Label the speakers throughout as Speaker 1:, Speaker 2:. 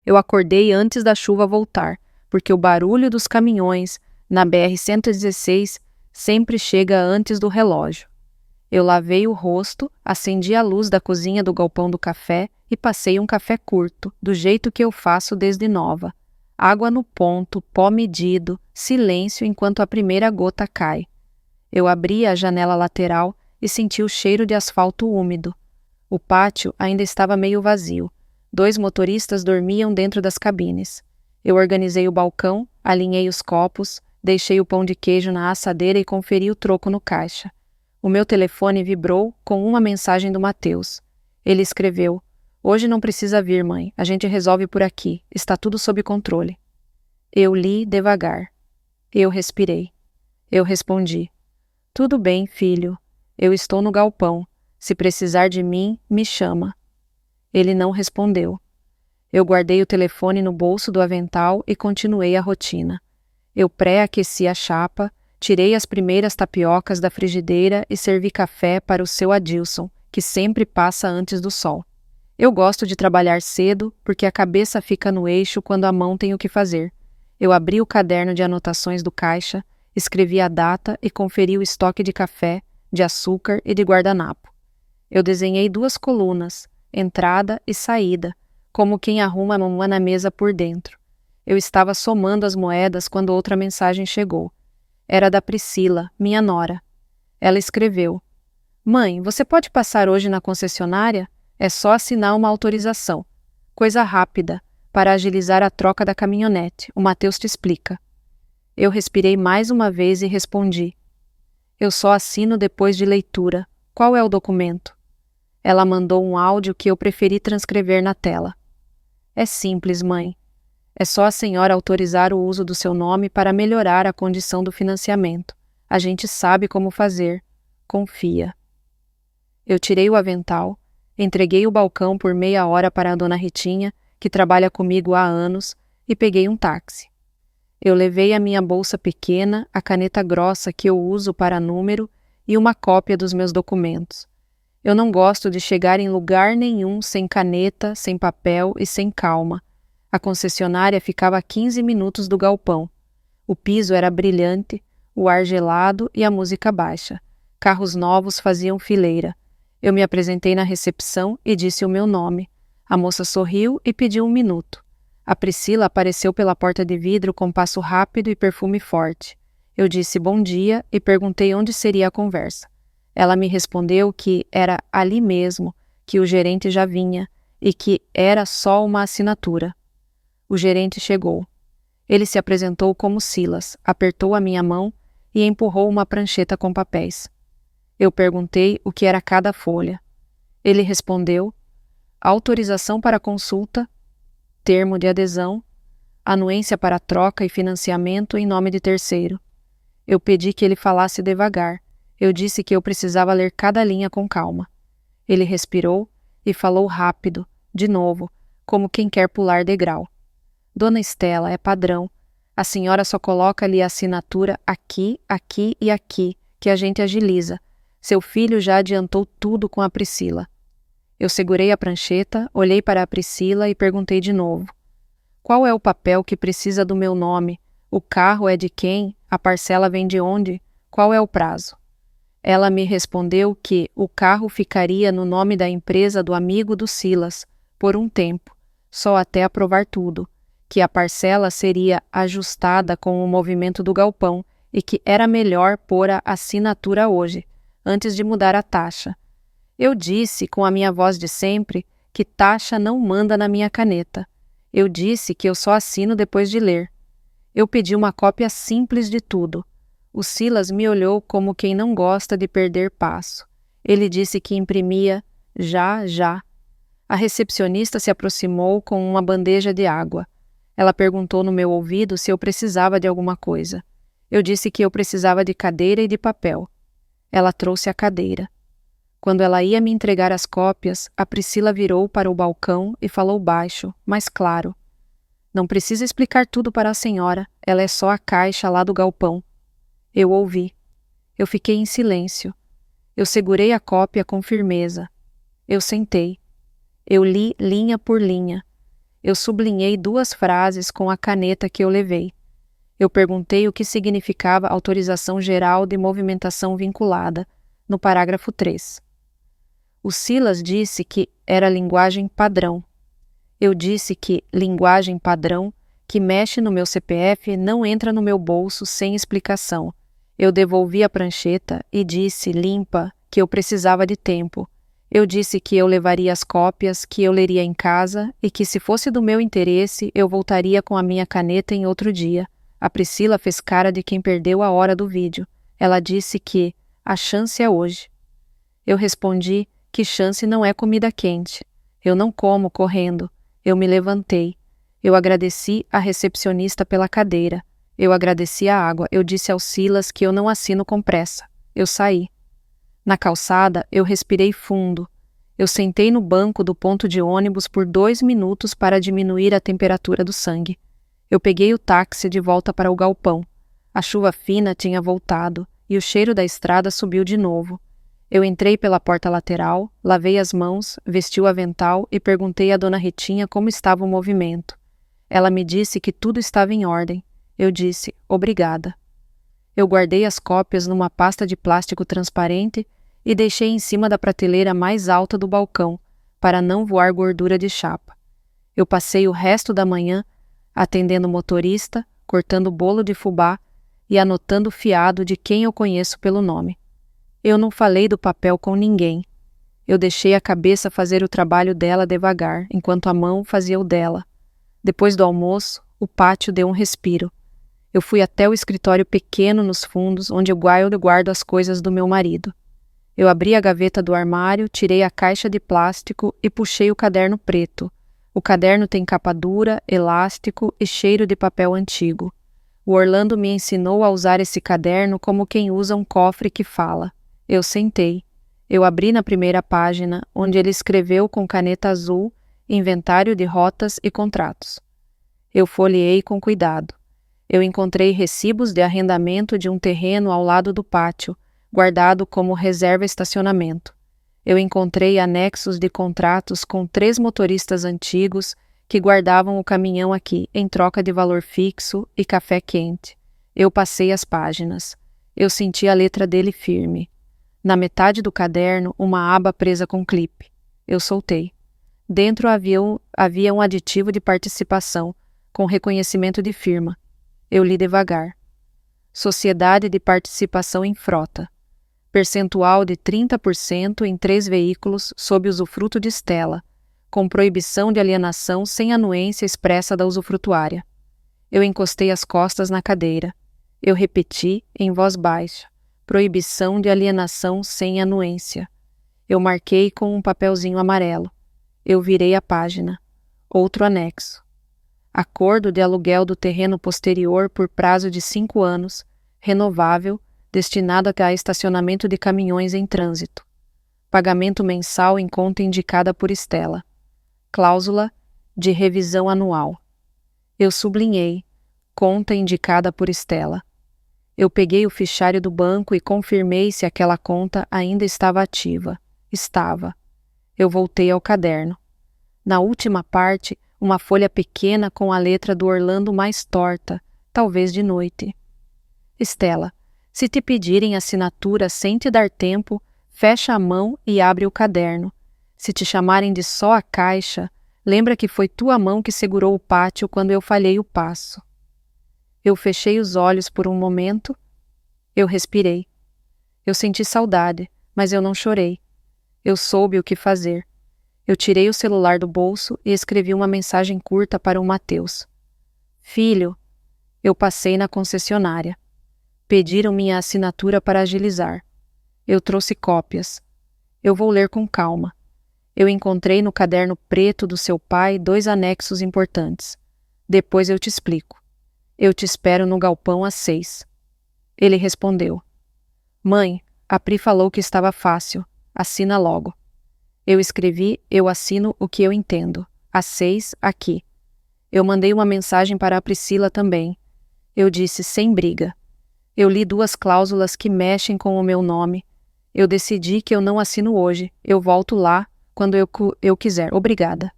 Speaker 1: Eu acordei antes da chuva voltar, porque o barulho dos caminhões na BR-116 sempre chega antes do relógio. Eu lavei o rosto, acendi a luz da cozinha do galpão do café e passei um café curto, do jeito que eu faço desde nova. Água no ponto, pó medido, silêncio enquanto a primeira gota cai. Eu abri a janela lateral e senti o cheiro de asfalto úmido. O pátio ainda estava meio vazio. 2 motoristas dormiam dentro das cabines. Eu organizei o balcão, alinhei os copos, deixei o pão de queijo na assadeira e conferi o troco no caixa. O meu telefone vibrou com uma mensagem do Matheus. Ele escreveu: "Hoje não precisa vir, mãe. A gente resolve por aqui. Está tudo sob controle." Eu li devagar. Eu respirei. Eu respondi: "Tudo bem, filho. Eu estou no galpão. Se precisar de mim, me chama." Ele não respondeu. Eu guardei o telefone no bolso do avental e continuei a rotina. Eu pré-aqueci a chapa, tirei as primeiras tapiocas da frigideira e servi café para o seu Adilson, que sempre passa antes do sol. Eu gosto de trabalhar cedo porque a cabeça fica no eixo quando a mão tem o que fazer. Eu abri o caderno de anotações do caixa, escrevi a data e conferi o estoque de café, de açúcar e de guardanapo. Eu desenhei 2 colunas, entrada e saída, como quem arruma uma na mesa por dentro. Eu estava somando as moedas quando outra mensagem chegou. Era da Priscila, minha nora. Ela escreveu: "Mãe, você pode passar hoje na concessionária? É só assinar uma autorização. Coisa rápida, para agilizar a troca da caminhonete. O Matheus te explica." Eu respirei mais uma vez e respondi: "Eu só assino depois de leitura. Qual é o documento?" Ela mandou um áudio que eu preferi transcrever na tela. "É simples, mãe. É só a senhora autorizar o uso do seu nome para melhorar a condição do financiamento. A gente sabe como fazer. Confia." Eu tirei o avental, entreguei o balcão por meia hora para a dona Ritinha, que trabalha comigo há anos, e peguei um táxi. Eu levei a minha bolsa pequena, a caneta grossa que eu uso para número e uma cópia dos meus documentos. Eu não gosto de chegar em lugar nenhum sem caneta, sem papel e sem calma. A concessionária ficava a 15 minutos do galpão. O piso era brilhante, o ar gelado e a música baixa. Carros novos faziam fileira. Eu me apresentei na recepção e disse o meu nome. A moça sorriu e pediu 1 minuto. A Priscila apareceu pela porta de vidro com passo rápido e perfume forte. Eu disse bom dia e perguntei onde seria a conversa. Ela me respondeu que era ali mesmo, que o gerente já vinha e que era só uma assinatura. O gerente chegou. Ele se apresentou como Silas, apertou a minha mão e empurrou uma prancheta com papéis. Eu perguntei o que era cada folha. Ele respondeu: autorização para consulta, termo de adesão, anuência para troca e financiamento em nome de terceiro. Eu pedi que ele falasse devagar. Eu disse que eu precisava ler cada linha com calma. Ele respirou e falou rápido, de novo, como quem quer pular degrau. Dona Estela, é padrão. A senhora só coloca ali a assinatura aqui, aqui e aqui, que a gente agiliza. Seu filho já adiantou tudo com a Priscila. Eu segurei a prancheta, olhei para a Priscila e perguntei de novo. Qual é o papel que precisa do meu nome? O carro é de quem? A parcela vem de onde? Qual é o prazo? Ela me respondeu que o carro ficaria no nome da empresa do amigo do Silas, por um tempo, só até aprovar tudo, que a parcela seria ajustada com o movimento do galpão e que era melhor pôr a assinatura hoje, antes de mudar a taxa. Eu disse, com a minha voz de sempre, que taxa não manda na minha caneta. Eu disse que eu só assino depois de ler. Eu pedi uma cópia simples de tudo. O Silas me olhou como quem não gosta de perder passo. Ele disse que imprimia já, já. A recepcionista se aproximou com uma bandeja de água. Ela perguntou no meu ouvido se eu precisava de alguma coisa. Eu disse que eu precisava de cadeira e de papel. Ela trouxe a cadeira. Quando ela ia me entregar as cópias, a Priscila virou para o balcão e falou baixo, mas claro. Não precisa explicar tudo para a senhora, ela é só a caixa lá do galpão. Eu ouvi. Eu fiquei em silêncio. Eu segurei a cópia com firmeza. Eu sentei. Eu li linha por linha. Eu sublinhei 2 frases com a caneta que eu levei. Eu perguntei o que significava autorização geral de movimentação vinculada, no parágrafo 3. O Silas disse que era linguagem padrão. Eu disse que linguagem padrão, que mexe no meu CPF, não entra no meu bolso sem explicação. Eu devolvi a prancheta e disse, limpa, que eu precisava de tempo. Eu disse que eu levaria as cópias, que eu leria em casa e que, se fosse do meu interesse, eu voltaria com a minha caneta em outro dia. A Priscila fez cara de quem perdeu a hora do vídeo. Ela disse que a chance é hoje. Eu respondi que chance não é comida quente. Eu não como correndo. Eu me levantei. Eu agradeci a recepcionista pela cadeira. Eu agradeci a água. Eu disse ao Silas que eu não assino com pressa. Eu saí. Na calçada, eu respirei fundo. Eu sentei no banco do ponto de ônibus por 2 minutos para diminuir a temperatura do sangue. Eu peguei o táxi de volta para o galpão. A chuva fina tinha voltado e o cheiro da estrada subiu de novo. Eu entrei pela porta lateral, lavei as mãos, vesti o avental e perguntei à dona Ritinha como estava o movimento. Ela me disse que tudo estava em ordem. Eu disse, obrigada. Eu guardei as cópias numa pasta de plástico transparente e deixei em cima da prateleira mais alta do balcão, para não voar gordura de chapa. Eu passei o resto da manhã atendendo o motorista, cortando bolo de fubá e anotando o fiado de quem eu conheço pelo nome. Eu não falei do papel com ninguém. Eu deixei a cabeça fazer o trabalho dela devagar, enquanto a mão fazia o dela. Depois do almoço, o pátio deu um respiro. Eu fui até o escritório pequeno nos fundos, onde eu guardo as coisas do meu marido. Eu abri a gaveta do armário, tirei a caixa de plástico e puxei o caderno preto. O caderno tem capa dura, elástico e cheiro de papel antigo. O Orlando me ensinou a usar esse caderno como quem usa um cofre que fala. Eu sentei. Eu abri na primeira página, onde ele escreveu com caneta azul, inventário de rotas e contratos. Eu folheei com cuidado. Eu encontrei recibos de arrendamento de um terreno ao lado do pátio, guardado como reserva estacionamento. Eu encontrei anexos de contratos com 3 motoristas antigos que guardavam o caminhão aqui em troca de valor fixo e café quente. Eu passei as páginas. Eu senti a letra dele firme. Na metade do caderno, uma aba presa com clipe. Eu soltei. Dentro havia um aditivo de participação, com reconhecimento de firma. Eu li devagar. Sociedade de participação em frota. Percentual de 30% em 3 veículos sob usufruto de Stella, com proibição de alienação sem anuência expressa da usufrutuária. Eu encostei as costas na cadeira. Eu repeti, em voz baixa, proibição de alienação sem anuência. Eu marquei com um papelzinho amarelo. Eu virei a página. Outro anexo. Acordo de aluguel do terreno posterior por prazo de 5 anos, renovável, destinado a estacionamento de caminhões em trânsito. Pagamento mensal em conta indicada por Stella. Cláusula de revisão anual. Eu sublinhei, conta indicada por Stella. Eu peguei o fichário do banco e confirmei se aquela conta ainda estava ativa. Estava. Eu voltei ao caderno. Na última parte, uma folha pequena com a letra do Orlando mais torta, talvez de noite. Stella, se te pedirem assinatura sem te dar tempo, fecha a mão e abre o caderno. Se te chamarem de só a caixa, lembra que foi tua mão que segurou o pátio quando eu falhei o passo. Eu fechei os olhos por um momento. Eu respirei. Eu senti saudade, mas eu não chorei. Eu soube o que fazer. Eu tirei o celular do bolso e escrevi uma mensagem curta para o Mateus. Filho, eu passei na concessionária. Pediram minha assinatura para agilizar. Eu trouxe cópias. Eu vou ler com calma. Eu encontrei no caderno preto do seu pai 2 anexos importantes. Depois eu te explico. Eu te espero no galpão às 6. Ele respondeu. Mãe, a Pri falou que estava fácil. Assina logo. Eu escrevi, eu assino o que eu entendo. Às 6, aqui. Eu mandei uma mensagem para a Priscila também. Eu disse, sem briga. Eu li 2 cláusulas que mexem com o meu nome. Eu decidi que eu não assino hoje. Eu volto lá quando eu quiser. Obrigada.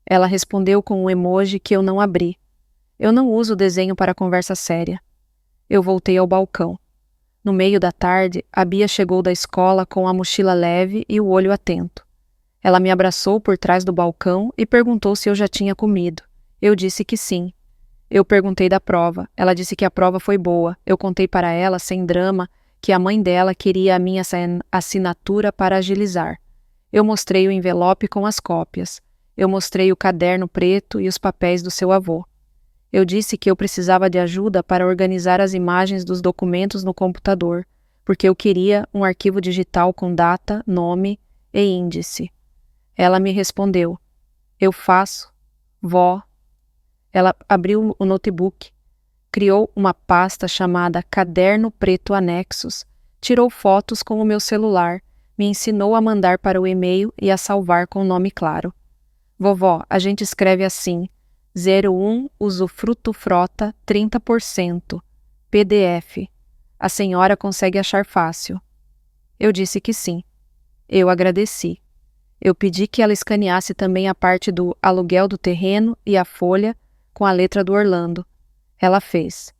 Speaker 1: Ela respondeu com um emoji que eu não abri. Eu não uso desenho para conversa séria. Eu voltei ao balcão. No meio da tarde, a Bia chegou da escola com a mochila leve e o olho atento. Ela me abraçou por trás do balcão e perguntou se eu já tinha comido. Eu disse que sim. Eu perguntei da prova. Ela disse que a prova foi boa. Eu contei para ela, sem drama, que a mãe dela queria a minha assinatura para agilizar. Eu mostrei o envelope com as cópias. Eu mostrei o caderno preto e os papéis do seu avô. Eu disse que eu precisava de ajuda para organizar as imagens dos documentos no computador, porque eu queria um arquivo digital com data, nome e índice. Ela me respondeu: eu faço, vó. Ela abriu o notebook, criou uma pasta chamada Caderno Preto Anexos, tirou fotos com o meu celular, me ensinou a mandar para o e-mail e a salvar com nome claro. Vovó, a gente escreve assim: 01 usufruto frota 30%, PDF. A senhora consegue achar fácil. Eu disse que sim. Eu agradeci. Eu pedi que ela escaneasse também a parte do aluguel do terreno e a folha com a letra do Orlando. Ela fez.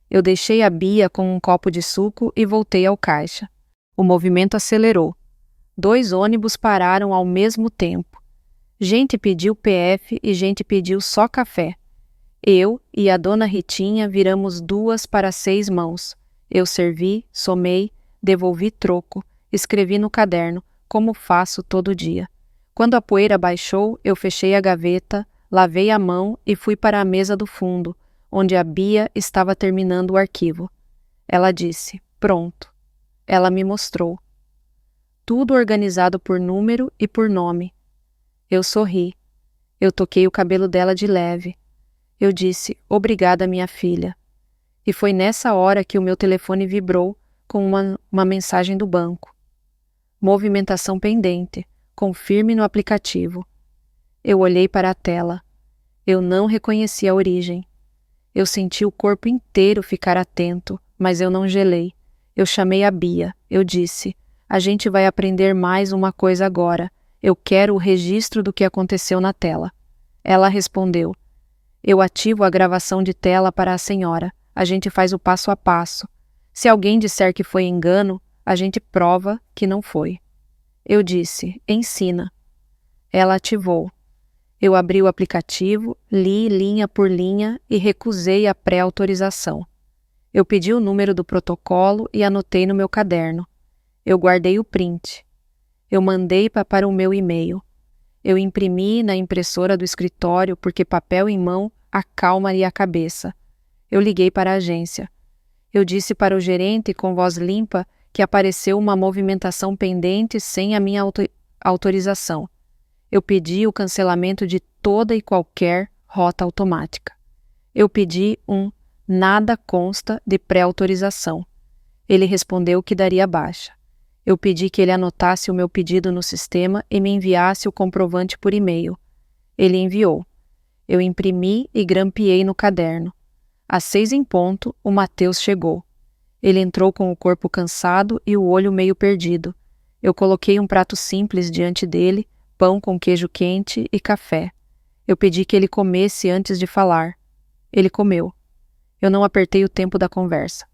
Speaker 1: Eu deixei a Bia com um copo de suco e voltei ao caixa. O movimento acelerou. 2 ônibus pararam ao mesmo tempo. Gente pediu PF e gente pediu só café. Eu e a dona Ritinha viramos 2 para 6 mãos. Eu servi, somei, devolvi troco, escrevi no caderno, como faço todo dia. Quando a poeira baixou, eu fechei a gaveta, lavei a mão e fui para a mesa do fundo, onde a Bia estava terminando o arquivo. Ela disse: pronto. Ela me mostrou. Tudo organizado por número e por nome. Eu sorri. Eu toquei o cabelo dela de leve. Eu disse: obrigada, minha filha. E foi nessa hora que o meu telefone vibrou com uma mensagem do banco. Movimentação pendente. Confirme no aplicativo. Eu olhei para a tela. Eu não reconheci a origem. Eu senti o corpo inteiro ficar atento, mas eu não gelei. Eu chamei a Bia. Eu disse: a gente vai aprender mais uma coisa agora. Eu quero o registro do que aconteceu na tela. Ela respondeu: eu ativo a gravação de tela para a senhora. A gente faz o passo a passo. Se alguém disser que foi engano, a gente prova que não foi. Eu disse: ensina. Ela ativou. Eu abri o aplicativo, li linha por linha e recusei a pré-autorização. Eu pedi o número do protocolo e anotei no meu caderno. Eu guardei o print. Eu mandei para o meu e-mail. Eu imprimi na impressora do escritório porque papel em mão acalmaria a cabeça. Eu liguei para a agência. Eu disse para o gerente com voz limpa que apareceu uma movimentação pendente sem a minha autorização. Eu pedi o cancelamento de toda e qualquer rota automática. Eu pedi um nada consta de pré-autorização. Ele respondeu que daria baixa. Eu pedi que ele anotasse o meu pedido no sistema e me enviasse o comprovante por e-mail. Ele enviou. Eu imprimi e grampeei no caderno. Às 6 em ponto, o Mateus chegou. Ele entrou com o corpo cansado e o olho meio perdido. Eu coloquei um prato simples diante dele, pão com queijo quente e café. Eu pedi que ele comesse antes de falar. Ele comeu. Eu não apertei o tempo da conversa.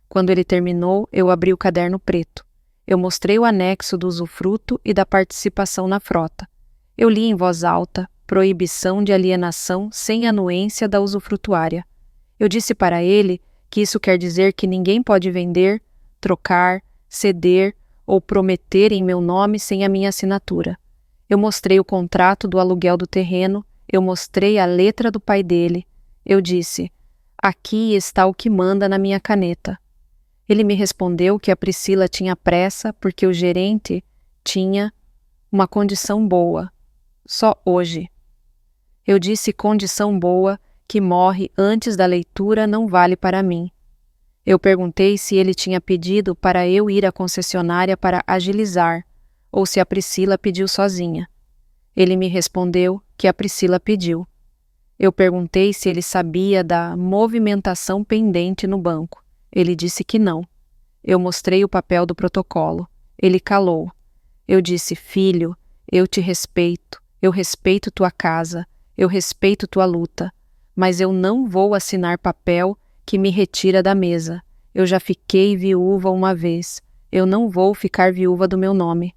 Speaker 1: Quando ele terminou, eu abri o caderno preto. Eu mostrei o anexo do usufruto e da participação na frota. Eu li em voz alta: proibição de alienação sem anuência da usufrutuária. Eu disse para ele que isso quer dizer que ninguém pode vender, trocar, ceder ou prometer em meu nome sem a minha assinatura. Eu mostrei o contrato do aluguel do terreno, eu mostrei a letra do pai dele. Eu disse: aqui está o que manda na minha caneta. Ele me respondeu que a Priscila tinha pressa porque o gerente tinha uma condição boa. Só hoje. Eu disse: condição boa que morre antes da leitura não vale para mim. Eu perguntei se ele tinha pedido para eu ir à concessionária para agilizar, ou se a Priscila pediu sozinha. Ele me respondeu que a Priscila pediu. Eu perguntei se ele sabia da movimentação pendente no banco. Ele disse que não. Eu mostrei o papel do protocolo. Ele calou. Eu disse: filho, eu te respeito, eu respeito tua casa, Eu respeito tua luta, mas eu não vou assinar papel que me retira da mesa. Eu já fiquei viúva uma vez. Eu não vou ficar viúva do meu nome.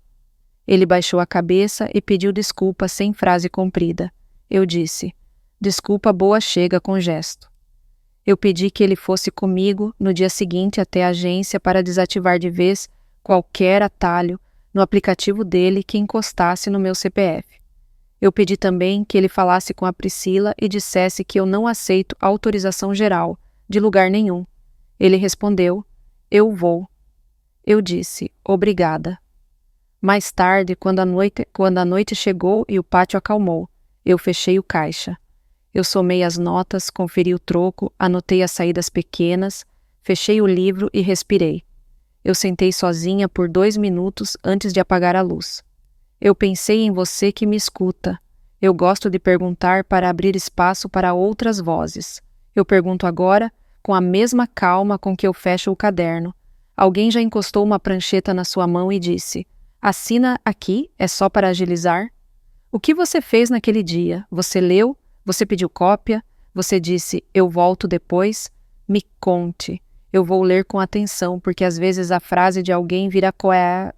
Speaker 1: Ele baixou a cabeça e pediu desculpa sem frase comprida. Eu disse, desculpa boa chega com gesto. Eu pedi que ele fosse comigo no dia seguinte até a agência para desativar de vez qualquer atalho no aplicativo dele que encostasse no meu CPF. Eu pedi também que ele falasse com a Priscila e dissesse que eu não aceito autorização geral, de lugar nenhum. Ele respondeu, eu vou. Eu disse, obrigada. Mais tarde, quando a noite chegou e o pátio acalmou, eu fechei o caixa. Eu somei as notas, conferi o troco, anotei as saídas pequenas, fechei o livro e respirei. Eu sentei sozinha por 2 minutos antes de apagar a luz. Eu pensei em você que me escuta. Eu gosto de perguntar para abrir espaço para outras vozes. Eu pergunto agora, com a mesma calma com que eu fecho o caderno. Alguém já encostou uma prancheta na sua mão e disse, assina aqui, é só para agilizar? O que você fez naquele dia? Você leu? Você pediu cópia? Você disse, eu volto depois? Me conte. Eu vou ler com atenção, porque às vezes a frase de alguém vira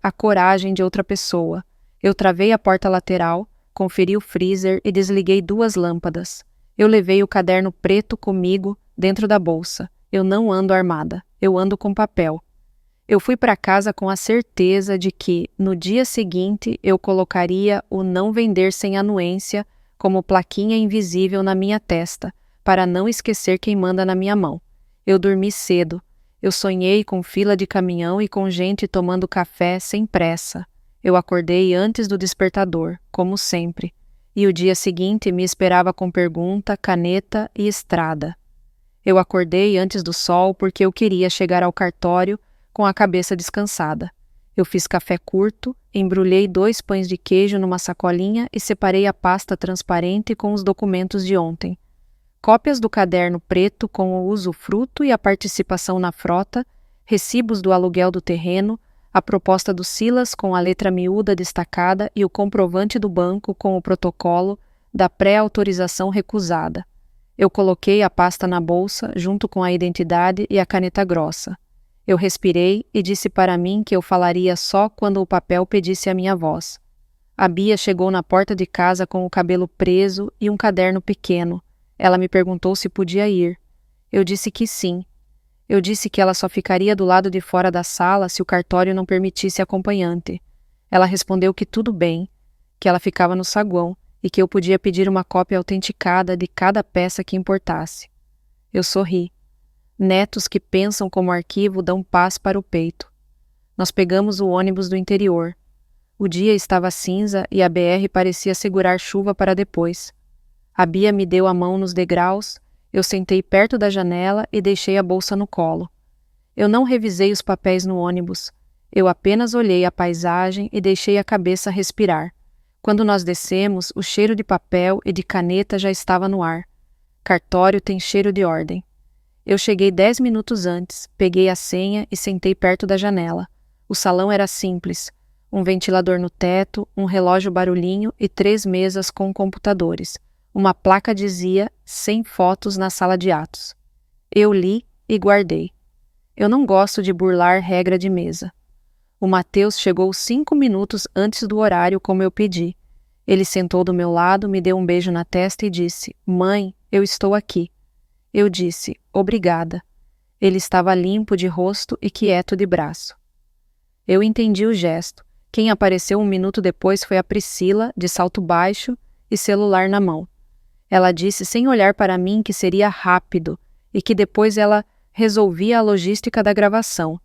Speaker 1: a coragem de outra pessoa. Eu travei a porta lateral, conferi o freezer e desliguei 2 lâmpadas. Eu levei o caderno preto comigo dentro da bolsa. Eu não ando armada, eu ando com papel. Eu fui para casa com a certeza de que, no dia seguinte, eu colocaria o não vender sem anuência como plaquinha invisível na minha testa, para não esquecer quem manda na minha mão. Eu dormi cedo. Eu sonhei com fila de caminhão e com gente tomando café sem pressa. Eu acordei antes do despertador, como sempre. E o dia seguinte me esperava com pergunta, caneta e estrada. Eu acordei antes do sol porque eu queria chegar ao cartório com a cabeça descansada. Eu fiz café curto, embrulhei 2 pães de queijo numa sacolinha e separei a pasta transparente com os documentos de ontem. Cópias do caderno preto com o usufruto e a participação na frota, recibos do aluguel do terreno, a proposta do Silas com a letra miúda destacada e o comprovante do banco com o protocolo da pré-autorização recusada. Eu coloquei a pasta na bolsa junto com a identidade e a caneta grossa. Eu respirei e disse para mim que eu falaria só quando o papel pedisse a minha voz. A Bia chegou na porta de casa com o cabelo preso e um caderno pequeno. Ela me perguntou se podia ir. Eu disse que sim. Eu disse que ela só ficaria do lado de fora da sala se o cartório não permitisse acompanhante. Ela respondeu que tudo bem, que ela ficava no saguão e que eu podia pedir uma cópia autenticada de cada peça que importasse. Eu sorri. Netos que pensam como arquivo dão paz para o peito. Nós pegamos o ônibus do interior. O dia estava cinza e a BR parecia segurar chuva para depois. A Bia me deu a mão nos degraus, eu sentei perto da janela e deixei a bolsa no colo. Eu não revisei os papéis no ônibus. Eu apenas olhei a paisagem e deixei a cabeça respirar. Quando nós descemos, o cheiro de papel e de caneta já estava no ar. Cartório tem cheiro de ordem. Eu cheguei 10 minutos antes, peguei a senha e sentei perto da janela. O salão era simples. Um ventilador no teto, um relógio barulhinho e 3 mesas com computadores. Uma placa dizia, sem fotos na sala de atos. Eu li e guardei. Eu não gosto de burlar regra de mesa. O Matheus chegou 5 minutos antes do horário como eu pedi. Ele sentou do meu lado, me deu um beijo na testa e disse, mãe, eu estou aqui. Eu disse, obrigada. Ele estava limpo de rosto e quieto de braço. Eu entendi o gesto. Quem apareceu 1 minuto depois foi a Priscila, de salto baixo e celular na mão. Ela disse sem olhar para mim que seria rápido e que depois ela resolvia a logística da gravação.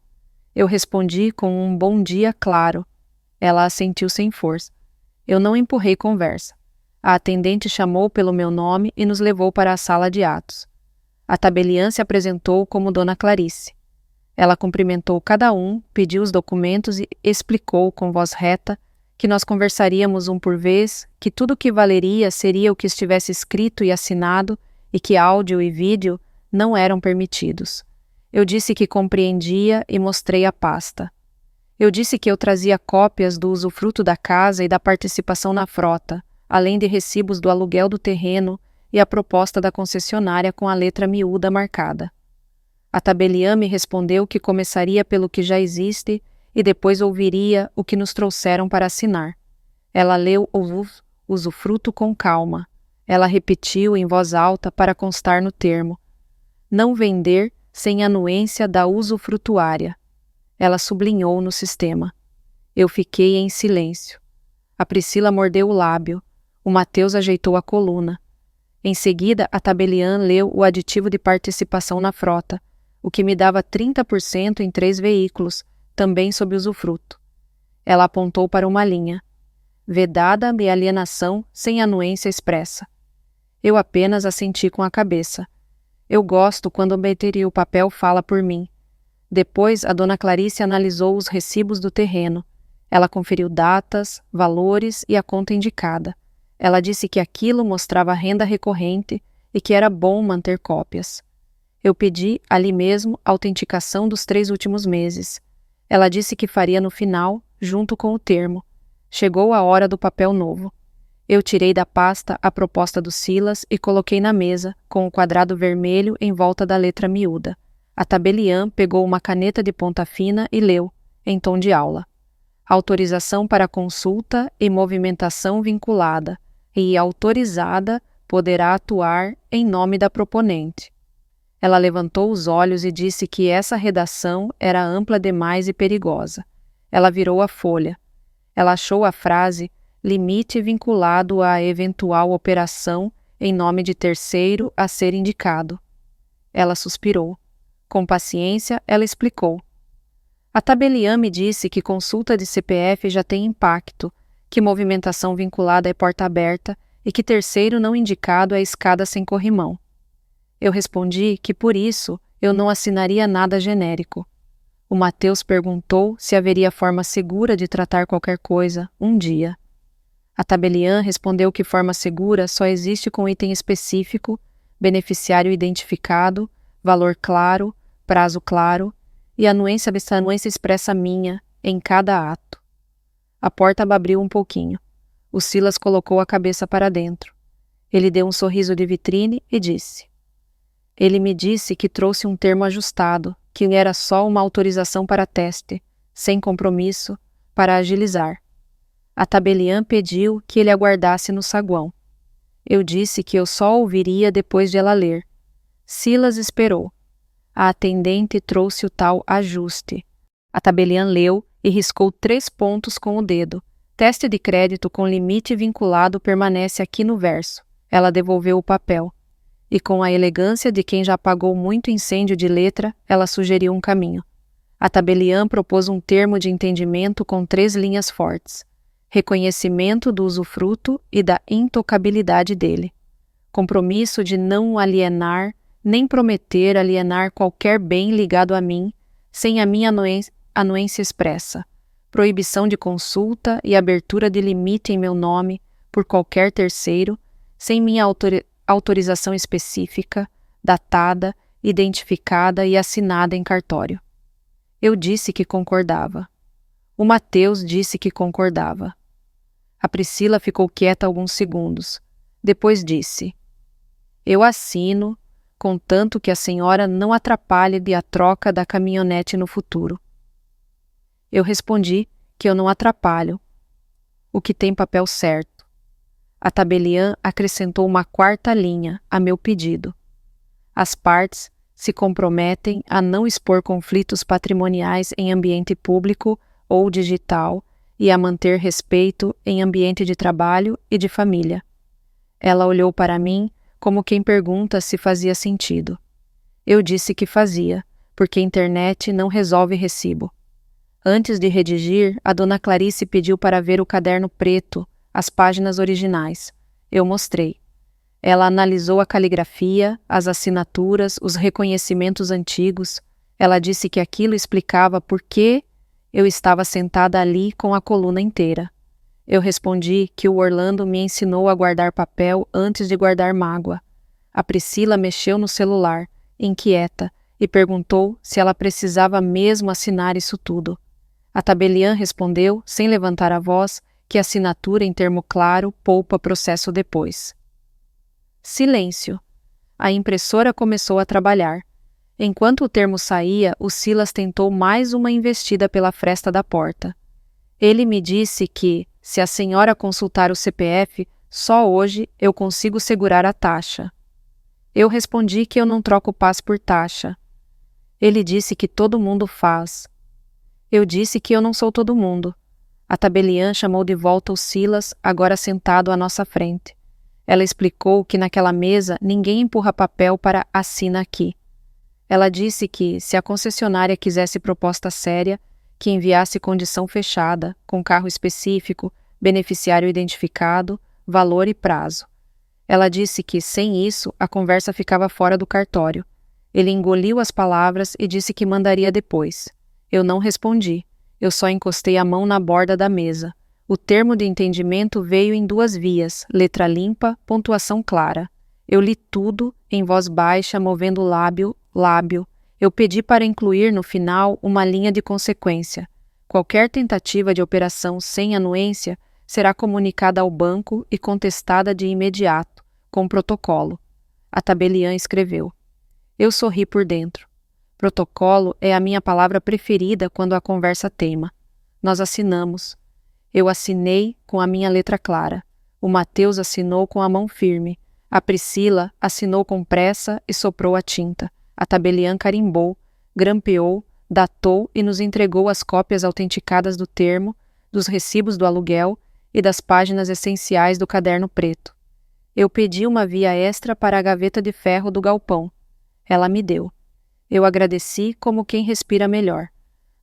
Speaker 1: Eu respondi com um bom dia claro. Ela assentiu sem força. Eu não empurrei conversa. A atendente chamou pelo meu nome e nos levou para a sala de atos. A tabeliã se apresentou como Dona Clarice. Ela cumprimentou cada um, pediu os documentos e explicou com voz reta que nós conversaríamos um por vez, que tudo o que valeria seria o que estivesse escrito e assinado e que áudio e vídeo não eram permitidos. Eu disse que compreendia e mostrei a pasta. Eu disse que eu trazia cópias do usufruto da casa e da participação na frota, além de recibos do aluguel do terreno e a proposta da concessionária com a letra miúda marcada. A tabeliã me respondeu que começaria pelo que já existe e depois ouviria o que nos trouxeram para assinar. Ela leu o usufruto com calma. Ela repetiu em voz alta para constar no termo: não vender sem anuência da usufrutuária. Ela sublinhou no sistema. Eu fiquei em silêncio. A Priscila mordeu o lábio. O Mateus ajeitou a coluna. Em seguida, a tabeliã leu o aditivo de participação na frota, o que me dava 30% em 3 veículos, também sob usufruto. Ela apontou para uma linha. Vedada de alienação sem anuência expressa. Eu apenas assenti com a cabeça. Eu gosto quando o papel fala por mim. Depois, a dona Clarice analisou os recibos do terreno. Ela conferiu datas, valores e a conta indicada. Ela disse que aquilo mostrava renda recorrente e que era bom manter cópias. Eu pedi, ali mesmo, a autenticação dos 3 últimos meses. Ela disse que faria no final, junto com o termo. Chegou a hora do papel novo. Eu tirei da pasta a proposta do Silas e coloquei na mesa, com o quadrado vermelho em volta da letra miúda. A tabeliã pegou uma caneta de ponta fina e leu, em tom de aula: autorização para consulta e movimentação vinculada, e autorizada poderá atuar em nome da proponente. Ela levantou os olhos e disse que essa redação era ampla demais e perigosa. Ela virou a folha. Ela achou a frase limite vinculado à eventual operação em nome de terceiro a ser indicado. Ela suspirou. Com paciência, ela explicou. A tabeliã me disse que consulta de CPF já tem impacto, que movimentação vinculada é porta aberta e que terceiro não indicado é escada sem corrimão. Eu respondi que, por isso, eu não assinaria nada genérico. O Mateus perguntou se haveria forma segura de tratar qualquer coisa, um dia. A tabeliã respondeu que forma segura só existe com item específico, beneficiário identificado, valor claro, prazo claro e anuência expressa minha em cada ato. A porta abriu um pouquinho. O Silas colocou a cabeça para dentro. Ele deu um sorriso de vitrine e disse: ele me disse que trouxe um termo ajustado, que era só uma autorização para teste, sem compromisso, para agilizar. A tabeliã pediu que ele aguardasse no saguão. Eu disse que eu só ouviria depois de ela ler. Silas esperou. A atendente trouxe o tal ajuste. A tabeliã leu e riscou 3 pontos com o dedo. Teste de crédito com limite vinculado permanece aqui no verso. Ela devolveu o papel. E com a elegância de quem já apagou muito incêndio de letra, ela sugeriu um caminho. A tabeliã propôs um termo de entendimento com 3 linhas fortes: reconhecimento do usufruto e da intocabilidade dele, compromisso de não alienar, nem prometer alienar qualquer bem ligado a mim, sem a minha anuência expressa, proibição de consulta e abertura de limite em meu nome por qualquer terceiro, sem minha autorização específica, datada, identificada e assinada em cartório. Eu disse que concordava. O Mateus disse que concordava. A Priscila ficou quieta alguns segundos. Depois disse: eu assino, contanto que a senhora não atrapalhe a troca da caminhonete no futuro. Eu respondi que eu não atrapalho, o que tem papel certo. A tabeliã acrescentou uma 4ª linha a meu pedido. As partes se comprometem a não expor conflitos patrimoniais em ambiente público ou digital e a manter respeito em ambiente de trabalho e de família. Ela olhou para mim como quem pergunta se fazia sentido. Eu disse que fazia, porque a internet não resolve recibo. Antes de redigir, a dona Clarice pediu para ver o caderno preto, as páginas originais. Eu mostrei. Ela analisou a caligrafia, as assinaturas, os reconhecimentos antigos. Ela disse que aquilo explicava por que eu estava sentada ali com a coluna inteira. Eu respondi que o Orlando me ensinou a guardar papel antes de guardar mágoa. A Priscila mexeu no celular, inquieta, e perguntou se ela precisava mesmo assinar isso tudo. A tabeliã respondeu, sem levantar a voz, que assinatura em termo claro poupa processo depois. Silêncio. A impressora começou a trabalhar. Enquanto o termo saía, o Silas tentou mais uma investida pela fresta da porta. Ele me disse que, se a senhora consultar o CPF, só hoje eu consigo segurar a taxa. Eu respondi que eu não troco paz por taxa. Ele disse que todo mundo faz. Eu disse que eu não sou todo mundo. A tabeliã chamou de volta o Silas, agora sentado à nossa frente. Ela explicou que naquela mesa ninguém empurra papel para "assina aqui". Ela disse que, se a concessionária quisesse proposta séria, que enviasse condição fechada, com carro específico, beneficiário identificado, valor e prazo. Ela disse que, sem isso, a conversa ficava fora do cartório. Ele engoliu as palavras e disse que mandaria depois. Eu não respondi. Eu só encostei a mão na borda da mesa. O termo de entendimento veio em 2 vias, letra limpa, pontuação clara. Eu li tudo, em voz baixa, movendo lábio. Eu pedi para incluir no final uma linha de consequência. Qualquer tentativa de operação sem anuência será comunicada ao banco e contestada de imediato, com protocolo. A tabeliã escreveu. Eu sorri por dentro. Protocolo é a minha palavra preferida quando a conversa teima. Nós assinamos. Eu assinei com a minha letra clara. O Mateus assinou com a mão firme. A Priscila assinou com pressa e soprou a tinta. A tabeliã carimbou, grampeou, datou e nos entregou as cópias autenticadas do termo, dos recibos do aluguel e das páginas essenciais do caderno preto. Eu pedi uma via extra para a gaveta de ferro do galpão. Ela me deu. Eu agradeci como quem respira melhor.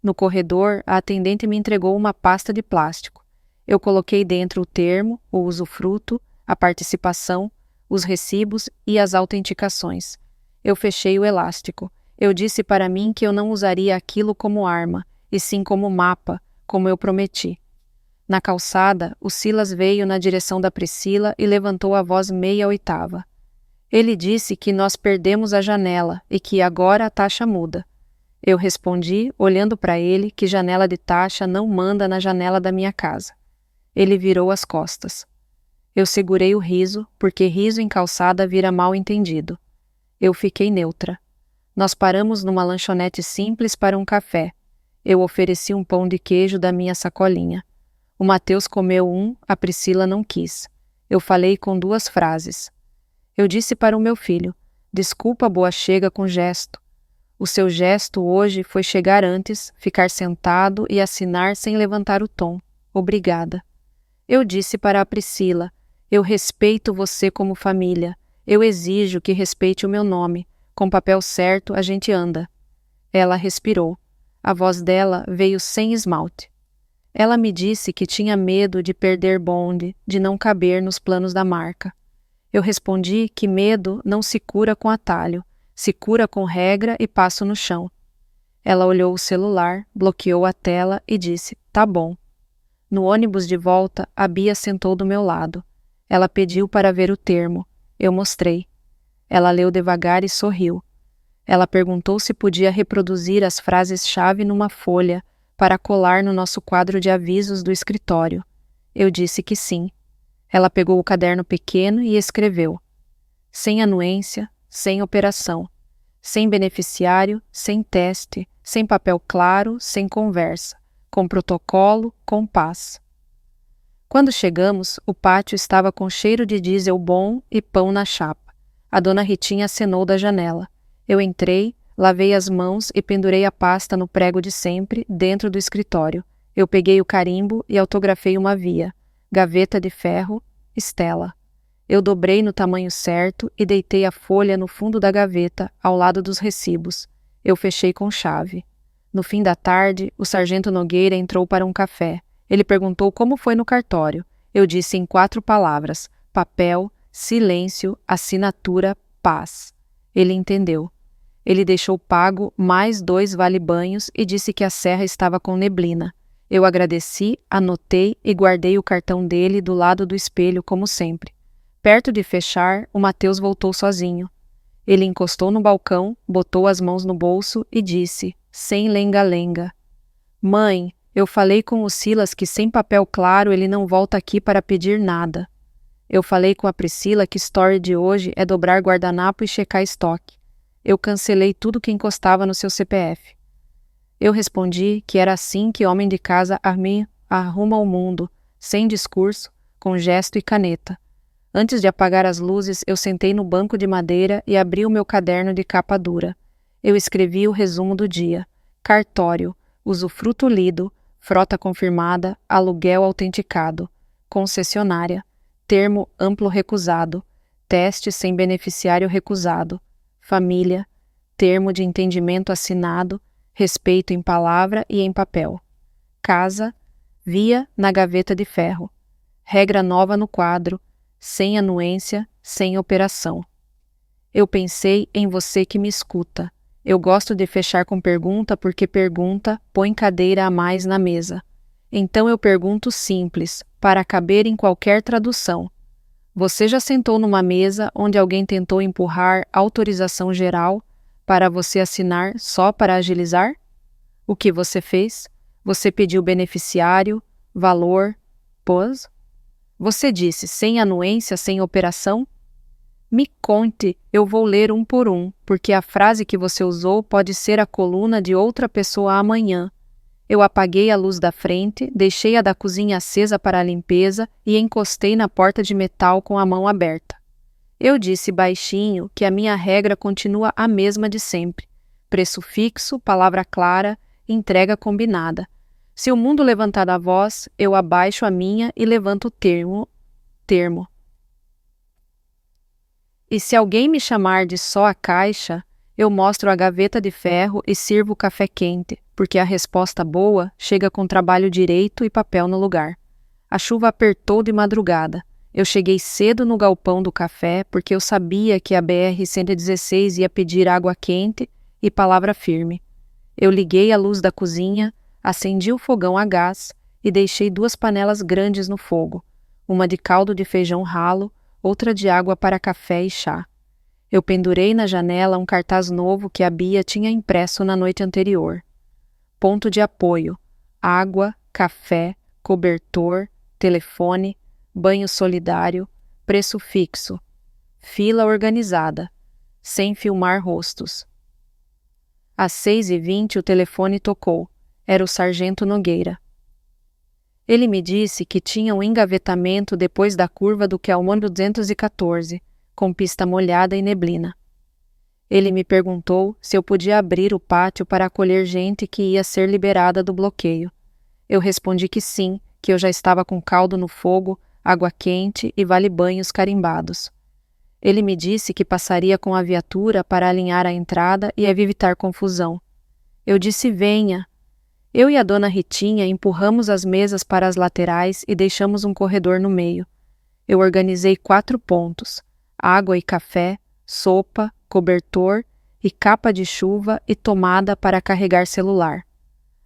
Speaker 1: No corredor, a atendente me entregou uma pasta de plástico. Eu coloquei dentro o termo, o usufruto, a participação, os recibos e as autenticações. Eu fechei o elástico. Eu disse para mim que eu não usaria aquilo como arma, e sim como mapa, como eu prometi. Na calçada, o Silas veio na direção da Priscila e levantou a voz meia oitava. Ele disse que nós perdemos a janela e que agora a taxa muda. Eu respondi, olhando para ele, que janela de taxa não manda na janela da minha casa. Ele virou as costas. Eu segurei o riso, porque riso em calçada vira mal entendido. Eu fiquei neutra. Nós paramos numa lanchonete simples para um café. Eu ofereci um pão de queijo da minha sacolinha. O Mateus comeu um, a Priscila não quis. Eu falei com 2 frases. Eu disse para o meu filho, desculpa boa chega com gesto. O seu gesto hoje foi chegar antes, ficar sentado e assinar sem levantar o tom. Obrigada. Eu disse para a Priscila, eu respeito você como família. Eu exijo que respeite o meu nome. Com papel certo a gente anda. Ela respirou. A voz dela veio sem esmalte. Ela me disse que tinha medo de perder bonde, de não caber nos planos da marca. Eu respondi que medo não se cura com atalho, se cura com regra e passo no chão. Ela olhou o celular, bloqueou a tela e disse, tá bom. No ônibus de volta, a Bia sentou do meu lado. Ela pediu para ver o termo. Eu mostrei. Ela leu devagar e sorriu. Ela perguntou se podia reproduzir as frases-chave numa folha para colar no nosso quadro de avisos do escritório. Eu disse que sim. Ela pegou o caderno pequeno e escreveu. Sem anuência, sem operação. Sem beneficiário, sem teste, sem papel claro, sem conversa. Com protocolo, com paz. Quando chegamos, o pátio estava com cheiro de diesel bom e pão na chapa. A dona Ritinha acenou da janela. Eu entrei, lavei as mãos e pendurei a pasta no prego de sempre, dentro do escritório. Eu peguei o carimbo e autografei uma via. Gaveta de ferro, Estela. Eu dobrei no tamanho certo e deitei a folha no fundo da gaveta, ao lado dos recibos. Eu fechei com chave. No fim da tarde, o sargento Nogueira entrou para um café. Ele perguntou como foi no cartório. Eu disse em 4 palavras: papel, silêncio, assinatura, paz. Ele entendeu. Ele deixou pago mais 2 vale-banhos e disse que a serra estava com neblina. Eu agradeci, anotei e guardei o cartão dele do lado do espelho, como sempre. Perto de fechar, o Mateus voltou sozinho. Ele encostou no balcão, botou as mãos no bolso e disse, sem lenga-lenga: Mãe, Eu falei com o Silas que sem papel claro ele não volta aqui para pedir nada. Eu falei com a Priscila que story de hoje é dobrar guardanapo e checar estoque. Eu cancelei tudo que encostava no seu CPF. Eu respondi que era assim que homem de casa arruma o mundo, sem discurso, com gesto e caneta. Antes de apagar as luzes, eu sentei no banco de madeira e abri o meu caderno de capa dura. Eu escrevi o resumo do dia. Cartório, usufruto lido, frota confirmada, aluguel autenticado, concessionária, termo amplo recusado, teste sem beneficiário recusado, família, termo de entendimento assinado, respeito em palavra e em papel. Casa, via na gaveta de ferro. Regra nova no quadro, sem anuência, sem operação. Eu pensei em você que me escuta. Eu gosto de fechar com pergunta porque pergunta põe cadeira a mais na mesa. Então eu pergunto simples, para caber em qualquer tradução. Você já sentou numa mesa onde alguém tentou empurrar autorização geral para você assinar só para agilizar? O que você fez? Você pediu beneficiário, valor, pôs? Você disse sem anuência, sem operação? Me conte, eu vou ler um por um, porque a frase que você usou pode ser a coluna de outra pessoa amanhã. Eu apaguei a luz da frente, deixei a da cozinha acesa para a limpeza e encostei na porta de metal com a mão aberta. Eu disse baixinho que a minha regra continua a mesma de sempre. Preço fixo, palavra clara, entrega combinada. Se o mundo levantar a voz, eu abaixo a minha e levanto o termo. E se alguém me chamar de só a caixa, eu mostro a gaveta de ferro e sirvo o café quente, porque a resposta boa chega com trabalho direito e papel no lugar. A chuva apertou de madrugada. Eu cheguei cedo no galpão do café porque eu sabia que a BR-116 ia pedir água quente e palavra firme. Eu liguei a luz da cozinha, acendi o fogão a gás e deixei 2 panelas grandes no fogo, uma de caldo de feijão ralo, outra de água para café e chá. Eu pendurei na janela um cartaz novo que a Bia tinha impresso na noite anterior. Ponto de apoio: água, café, cobertor, telefone, banho solidário, preço fixo, fila organizada, sem filmar rostos. Às 6h20 o telefone tocou. Era o sargento Nogueira. Ele me disse que tinha um engavetamento depois da curva do Quelmon 214, com pista molhada e neblina. Ele me perguntou se eu podia abrir o pátio para acolher gente que ia ser liberada do bloqueio. Eu respondi que sim, que eu já estava com caldo no fogo, água quente e vale-banhos carimbados. Ele me disse que passaria com a viatura para alinhar a entrada e evitar confusão. Eu disse venha. Eu e a dona Ritinha empurramos as mesas para as laterais e deixamos um corredor no meio. Eu organizei 4 pontos: água e café, sopa, cobertor e capa de chuva e tomada para carregar celular.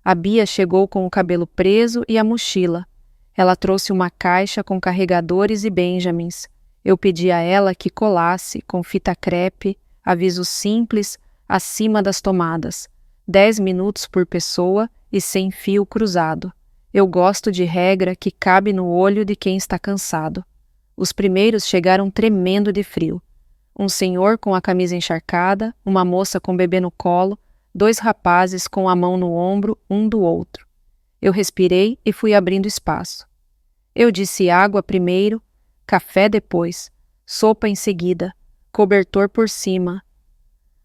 Speaker 1: A Bia chegou com o cabelo preso e a mochila. Ela trouxe uma caixa com carregadores e benjamins. Eu pedi a ela que colasse, com fita crepe, aviso simples, acima das tomadas. 10 minutos por pessoa e sem fio cruzado. Eu gosto de regra que cabe no olho de quem está cansado. Os primeiros chegaram tremendo de frio. Um senhor com a camisa encharcada, uma moça com bebê no colo, 2 rapazes com a mão no ombro um do outro. Eu respirei e fui abrindo espaço. Eu disse água primeiro, café depois, sopa em seguida, cobertor por cima.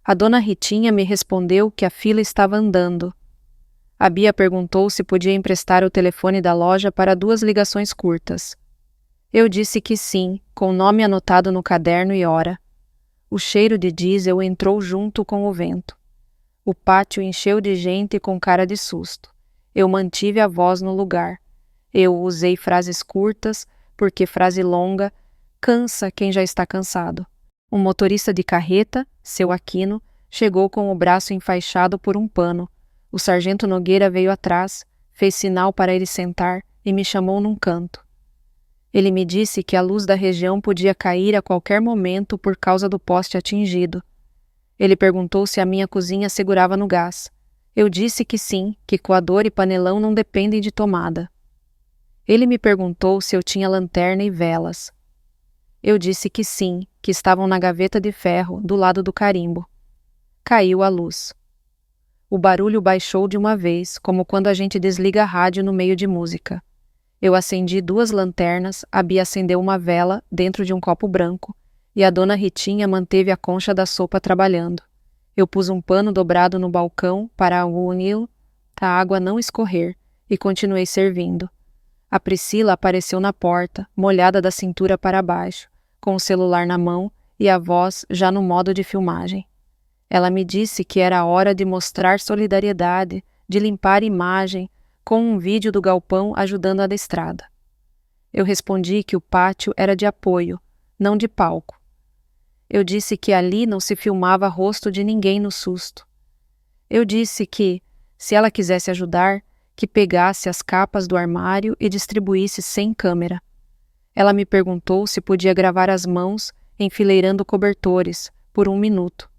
Speaker 1: A dona Ritinha me respondeu que a fila estava andando. A Bia perguntou se podia emprestar o telefone da loja para 2 ligações curtas. Eu disse que sim, com o nome anotado no caderno e hora. O cheiro de diesel entrou junto com o vento. O pátio encheu de gente com cara de susto. Eu mantive a voz no lugar. Eu usei frases curtas, porque frase longa cansa quem já está cansado. Um motorista de carreta, seu Aquino, chegou com o braço enfaixado por um pano. O sargento Nogueira veio atrás, fez sinal para ele sentar e me chamou num canto. Ele me disse que a luz da região podia cair a qualquer momento por causa do poste atingido. Ele perguntou se a minha cozinha segurava no gás. Eu disse que sim, que coador e panelão não dependem de tomada. Ele me perguntou se eu tinha lanterna e velas. Eu disse que sim, que estavam na gaveta de ferro, do lado do carimbo. Caiu a luz. O barulho baixou de uma vez, como quando a gente desliga a rádio no meio de música. Eu acendi 2 lanternas, a Bia acendeu uma vela dentro de um copo branco, e a dona Ritinha manteve a concha da sopa trabalhando. Eu pus um pano dobrado no balcão para a água não escorrer, e continuei servindo. A Priscila apareceu na porta, molhada da cintura para baixo, com o celular na mão e a voz já no modo de filmagem. Ela me disse que era hora de mostrar solidariedade, de limpar imagem, com um vídeo do galpão ajudando a adestrada. Eu respondi que o pátio era de apoio, não de palco. Eu disse que ali não se filmava rosto de ninguém no susto. Eu disse que, se ela quisesse ajudar, que pegasse as capas do armário e distribuísse sem câmera. Ela me perguntou se podia gravar as mãos enfileirando cobertores, por 1 minuto.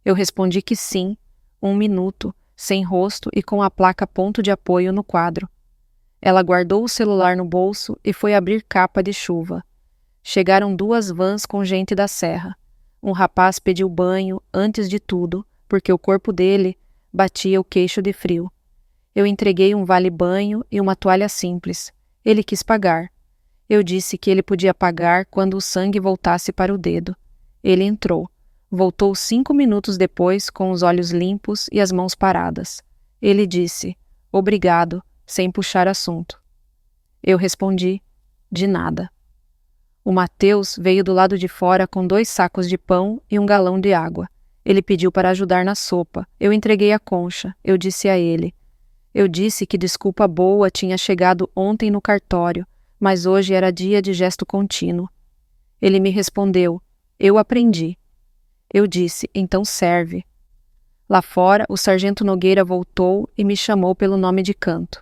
Speaker 1: Eu respondi que sim, 1 minuto, sem rosto e com a placa ponto de apoio no quadro. Ela guardou o celular no bolso e foi abrir capa de chuva. Chegaram 2 vans com gente da serra. Um rapaz pediu banho antes de tudo, porque o corpo dele batia o queixo de frio. Eu entreguei um vale-banho e uma toalha simples. Ele quis pagar. Eu disse que ele podia pagar quando o sangue voltasse para o dedo. Ele entrou. Voltou 5 minutos depois com os olhos limpos e as mãos paradas. Ele disse, obrigado, sem puxar assunto. Eu respondi, de nada. O Mateus veio do lado de fora com 2 sacos de pão e um galão de água. Ele pediu para ajudar na sopa. Eu entreguei a concha. Eu disse a ele. Eu disse que desculpa boa tinha chegado ontem no cartório, mas hoje era dia de gesto contínuo. Ele me respondeu, eu aprendi. Eu disse, então serve. Lá fora, o sargento Nogueira voltou e me chamou pelo nome de canto.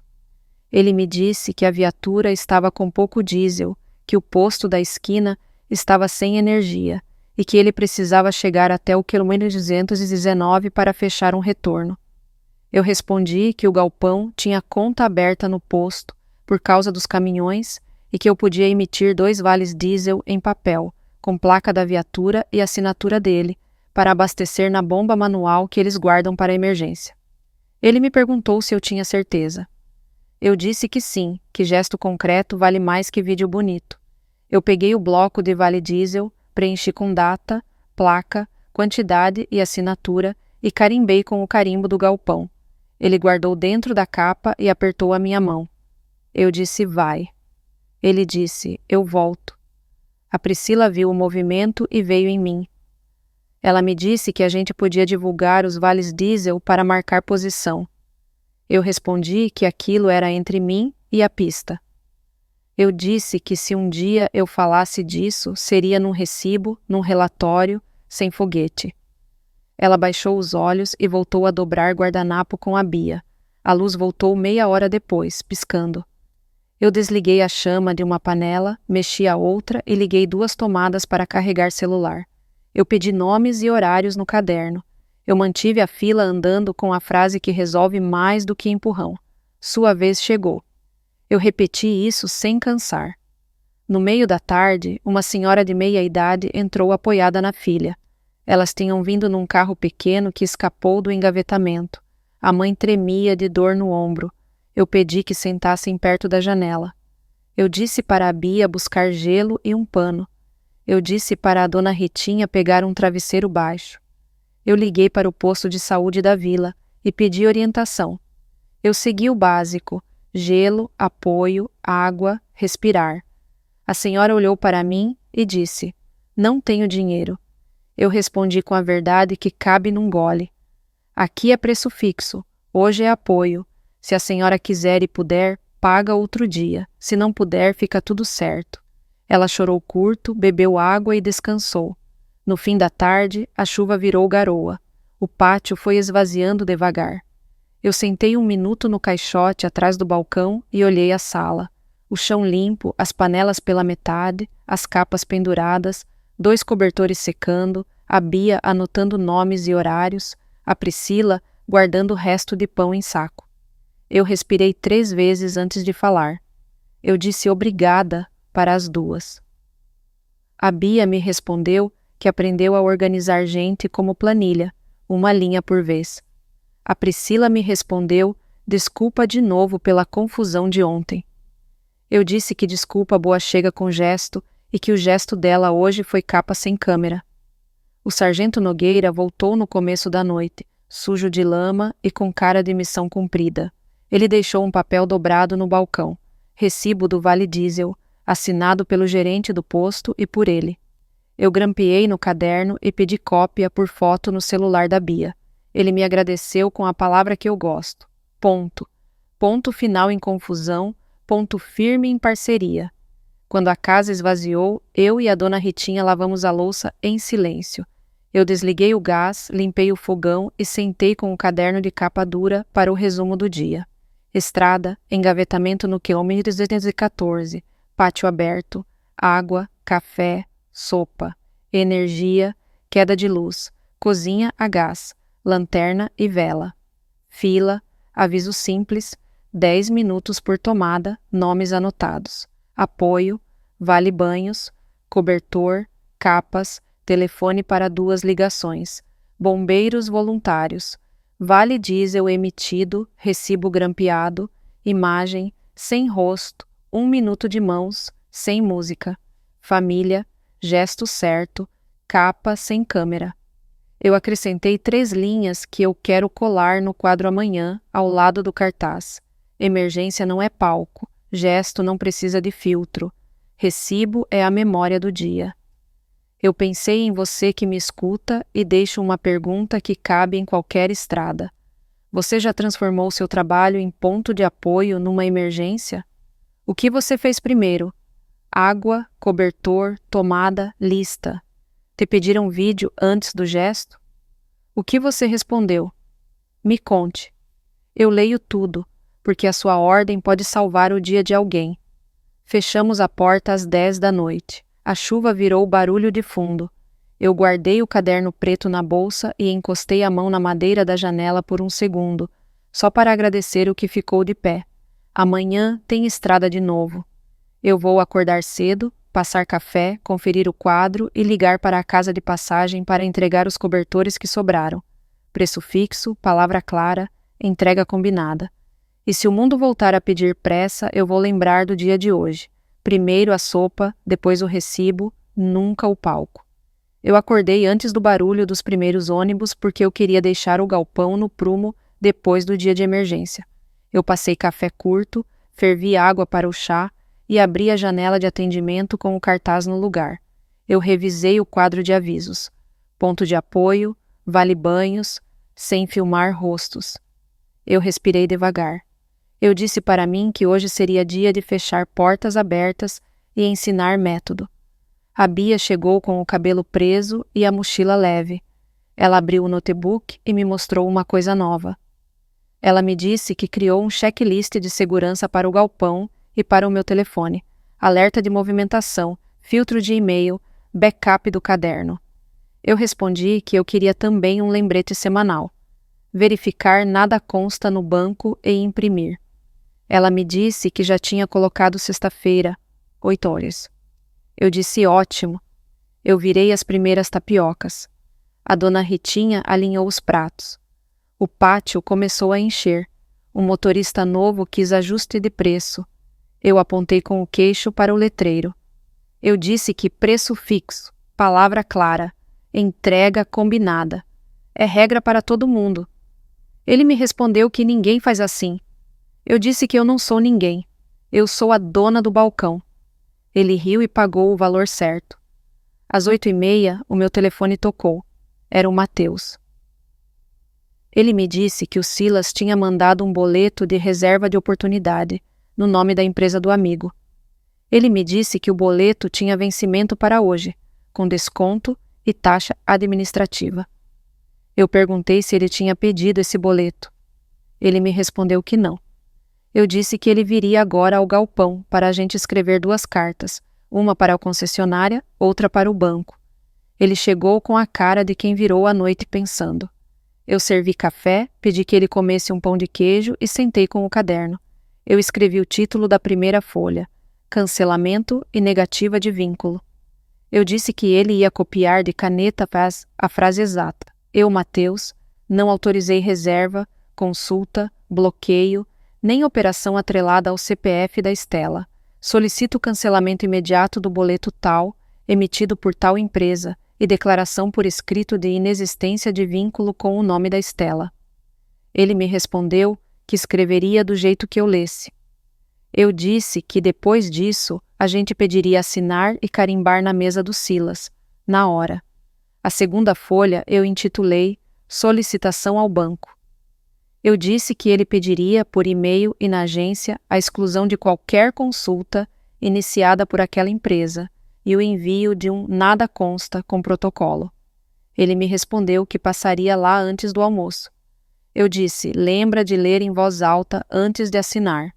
Speaker 1: Ele me disse que a viatura estava com pouco diesel, que o posto da esquina estava sem energia e que ele precisava chegar até o quilômetro 219 para fechar um retorno. Eu respondi que o galpão tinha conta aberta no posto por causa dos caminhões e que eu podia emitir 2 vales diesel em papel, com placa da viatura e assinatura dele, para abastecer na bomba manual que eles guardam para emergência. Ele me perguntou se eu tinha certeza. Eu disse que sim, que gesto concreto vale mais que vídeo bonito. Eu peguei o bloco de vale diesel, preenchi com data, placa, quantidade e assinatura e carimbei com o carimbo do galpão. Ele guardou dentro da capa e apertou a minha mão. Eu disse, vai. Ele disse, eu volto. A Priscila viu o movimento e veio em mim. Ela me disse que a gente podia divulgar os vales diesel para marcar posição. Eu respondi que aquilo era entre mim e a pista. Eu disse que se um dia eu falasse disso, seria num recibo, num relatório, sem foguete. Ela baixou os olhos e voltou a dobrar guardanapo com a Bia. A luz voltou meia hora depois, piscando. Eu desliguei a chama de uma panela, mexi a outra e liguei 2 tomadas para carregar celular. Eu pedi nomes e horários no caderno. Eu mantive a fila andando com a frase que resolve mais do que empurrão. Sua vez chegou. Eu repeti isso sem cansar. No meio da tarde, uma senhora de meia-idade entrou apoiada na filha. Elas tinham vindo num carro pequeno que escapou do engavetamento. A mãe tremia de dor no ombro. Eu pedi que sentassem perto da janela. Eu disse para a Bia buscar gelo e um pano. Eu disse para a dona Ritinha pegar um travesseiro baixo. Eu liguei para o posto de saúde da vila e pedi orientação. Eu segui o básico: gelo, apoio, água, respirar. A senhora olhou para mim e disse, não tenho dinheiro. Eu respondi com a verdade que cabe num gole. Aqui é preço fixo, hoje é apoio. Se a senhora quiser e puder, paga outro dia. Se não puder, fica tudo certo. Ela chorou curto, bebeu água e descansou. No fim da tarde, a chuva virou garoa. O pátio foi esvaziando devagar. Eu sentei 1 minuto no caixote atrás do balcão e olhei a sala. O chão limpo, as panelas pela metade, as capas penduradas, 2 cobertores secando, a Bia anotando nomes e horários, a Priscila guardando o resto de pão em saco. Eu respirei 3 vezes antes de falar. Eu disse obrigada para as 2. A Bia me respondeu que aprendeu a organizar gente como planilha, uma linha por vez. A Priscila me respondeu desculpa de novo pela confusão de ontem. Eu disse que desculpa boa chega com gesto e que o gesto dela hoje foi capa sem câmera. O sargento Nogueira voltou no começo da noite, sujo de lama e com cara de missão cumprida. Ele deixou um papel dobrado no balcão, recibo do Vale Diesel, assinado pelo gerente do posto e por ele. Eu grampeei no caderno e pedi cópia por foto no celular da Bia. Ele me agradeceu com a palavra que eu gosto. Ponto. Ponto final em confusão, ponto firme em parceria. Quando a casa esvaziou, eu e a dona Ritinha lavamos a louça em silêncio. Eu desliguei o gás, limpei o fogão e sentei com o caderno de capa dura para o resumo do dia. Estrada, engavetamento no quilômetro 214, pátio aberto, água, café, sopa, energia, queda de luz, cozinha a gás, lanterna e vela. Fila, aviso simples, 10 minutos por tomada, nomes anotados. Apoio, vale banhos, cobertor, capas, telefone para 2 ligações, bombeiros voluntários, vale diesel emitido, recibo grampeado, imagem, sem rosto, 1 minuto de mãos, sem música, família, gesto certo, capa sem câmera. Eu acrescentei 3 linhas que eu quero colar no quadro amanhã, ao lado do cartaz. Emergência não é palco, gesto não precisa de filtro, recibo é a memória do dia. Eu pensei em você que me escuta e deixo uma pergunta que cabe em qualquer estrada. Você já transformou seu trabalho em ponto de apoio numa emergência? O que você fez primeiro? Água, cobertor, tomada, lista. Te pediram vídeo antes do gesto? O que você respondeu? Me conte. Eu leio tudo, porque a sua ordem pode salvar o dia de alguém. Fechamos a porta às 10 da noite. A chuva virou barulho de fundo. Eu guardei o caderno preto na bolsa e encostei a mão na madeira da janela por um segundo, só para agradecer o que ficou de pé. Amanhã tem estrada de novo. Eu vou acordar cedo, passar café, conferir o quadro e ligar para a casa de passagem para entregar os cobertores que sobraram. Preço fixo, palavra clara, entrega combinada. E se o mundo voltar a pedir pressa, eu vou lembrar do dia de hoje. Primeiro a sopa, depois o recibo, nunca o palco. Eu acordei antes do barulho dos primeiros ônibus porque eu queria deixar o galpão no prumo depois do dia de emergência. Eu passei café curto, fervi água para o chá e abri a janela de atendimento com o cartaz no lugar. Eu revisei o quadro de avisos. Ponto de apoio, vale banhos, sem filmar rostos. Eu respirei devagar. Eu disse para mim que hoje seria dia de fechar portas abertas e ensinar método. A Bia chegou com o cabelo preso e a mochila leve. Ela abriu o notebook e me mostrou uma coisa nova. Ela me disse que criou um checklist de segurança para o galpão e para o meu telefone, alerta de movimentação, filtro de e-mail, backup do caderno. Eu respondi que eu queria também um lembrete semanal. Verificar nada consta no banco e imprimir. Ela me disse que já tinha colocado sexta-feira, 8 horas. Eu disse ótimo. Eu virei as primeiras tapiocas. A dona Ritinha alinhou os pratos. O pátio começou a encher. O motorista novo quis ajuste de preço. Eu apontei com o queixo para o letreiro. Eu disse que preço fixo, palavra clara, entrega combinada. É regra para todo mundo. Ele me respondeu que ninguém faz assim. Eu disse que eu não sou ninguém. Eu sou a dona do balcão. Ele riu e pagou o valor certo. Às 8h30, o meu telefone tocou. Era o Matheus. Ele me disse que o Silas tinha mandado um boleto de reserva de oportunidade, no nome da empresa do amigo. Ele me disse que o boleto tinha vencimento para hoje, com desconto e taxa administrativa. Eu perguntei se ele tinha pedido esse boleto. Ele me respondeu que não. Eu disse que ele viria agora ao galpão para a gente escrever 2 cartas, uma para a concessionária, outra para o banco. Ele chegou com a cara de quem virou a noite pensando. Eu servi café, pedi que ele comesse um pão de queijo e sentei com o caderno. Eu escrevi o título da primeira folha: Cancelamento e negativa de vínculo. Eu disse que ele ia copiar de caneta a frase exata. Eu, Mateus, não autorizei reserva, consulta, bloqueio, nem operação atrelada ao CPF da Estela. Solicito cancelamento imediato do boleto tal, emitido por tal empresa, e declaração por escrito de inexistência de vínculo com o nome da Estela. Ele me respondeu que escreveria do jeito que eu lesse. Eu disse que, depois disso, a gente pediria assinar e carimbar na mesa do Silas, na hora. A segunda folha eu intitulei Solicitação ao Banco. Eu disse que ele pediria, por e-mail e na agência, a exclusão de qualquer consulta iniciada por aquela empresa e o envio de um nada consta com protocolo. Ele me respondeu que passaria lá antes do almoço. Eu disse: lembra de ler em voz alta antes de assinar.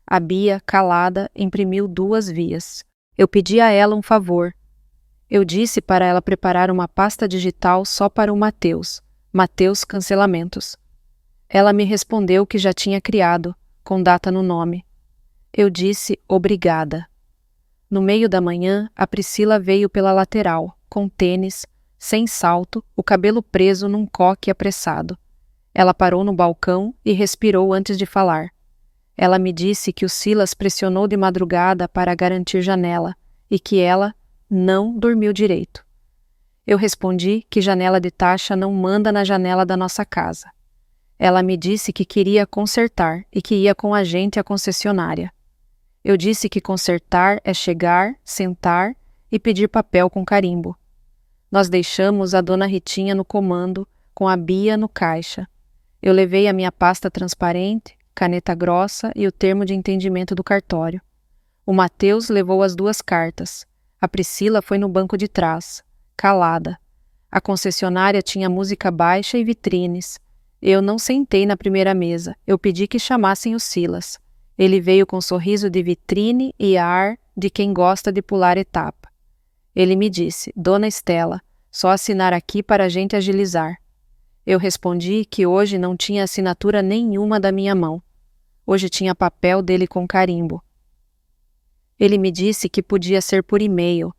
Speaker 1: A Bia, calada, imprimiu 2 vias. Eu pedi a ela um favor. Eu disse para ela preparar uma pasta digital só para o Mateus Cancelamentos. Ela me respondeu que já tinha criado, com data no nome. Eu disse obrigada. No meio da manhã, a Priscila veio pela lateral, com tênis, sem salto, o cabelo preso num coque apressado. Ela parou no balcão e respirou antes de falar. Ela me disse que o Silas pressionou de madrugada para garantir janela e que ela não dormiu direito. Eu respondi que janela de taxa não manda na janela da nossa casa. Ela me disse que queria consertar e que ia com a gente à concessionária. Eu disse que consertar é chegar, sentar e pedir papel com carimbo. Nós deixamos a dona Ritinha no comando, com a Bia no caixa. Eu levei a minha pasta transparente, caneta grossa e o termo de entendimento do cartório. O Mateus levou as 2 cartas. A Priscila foi no banco de trás, calada. A concessionária tinha música baixa e vitrines. Eu não sentei na primeira mesa. Eu pedi que chamassem o Silas. Ele veio com sorriso de vitrine e ar de quem gosta de pular etapa. Ele me disse: Dona Estela, só assinar aqui para a gente agilizar. Eu respondi que hoje não tinha assinatura nenhuma da minha mão. Hoje tinha papel dele com carimbo. Ele me disse que podia ser por e-mail.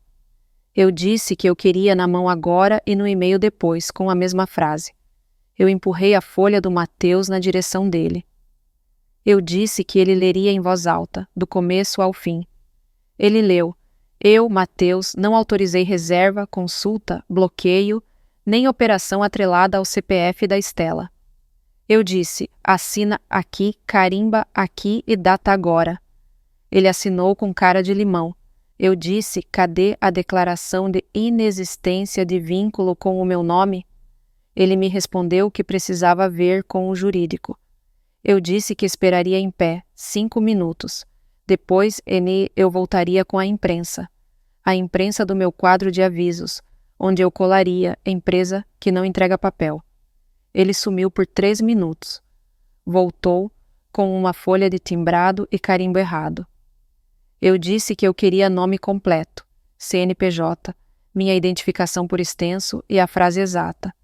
Speaker 1: Eu disse que eu queria na mão agora e no e-mail depois, com a mesma frase. Eu empurrei a folha do Mateus na direção dele. Eu disse que ele leria em voz alta, do começo ao fim. Ele leu: Eu, Mateus, não autorizei reserva, consulta, bloqueio, nem operação atrelada ao CPF da Estela. Eu disse: assina aqui, carimba aqui e data agora. Ele assinou com cara de limão. Eu disse: cadê a declaração de inexistência de vínculo com o meu nome? Ele me respondeu que precisava ver com o jurídico. Eu disse que esperaria em pé 5 minutos. Depois, eu voltaria com a imprensa do meu quadro de avisos, onde eu colaria empresa que não entrega papel. Ele sumiu por 3 minutos. Voltou com uma folha de timbrado e carimbo errado. Eu disse que eu queria nome completo, CNPJ, minha identificação por extenso e a frase exata.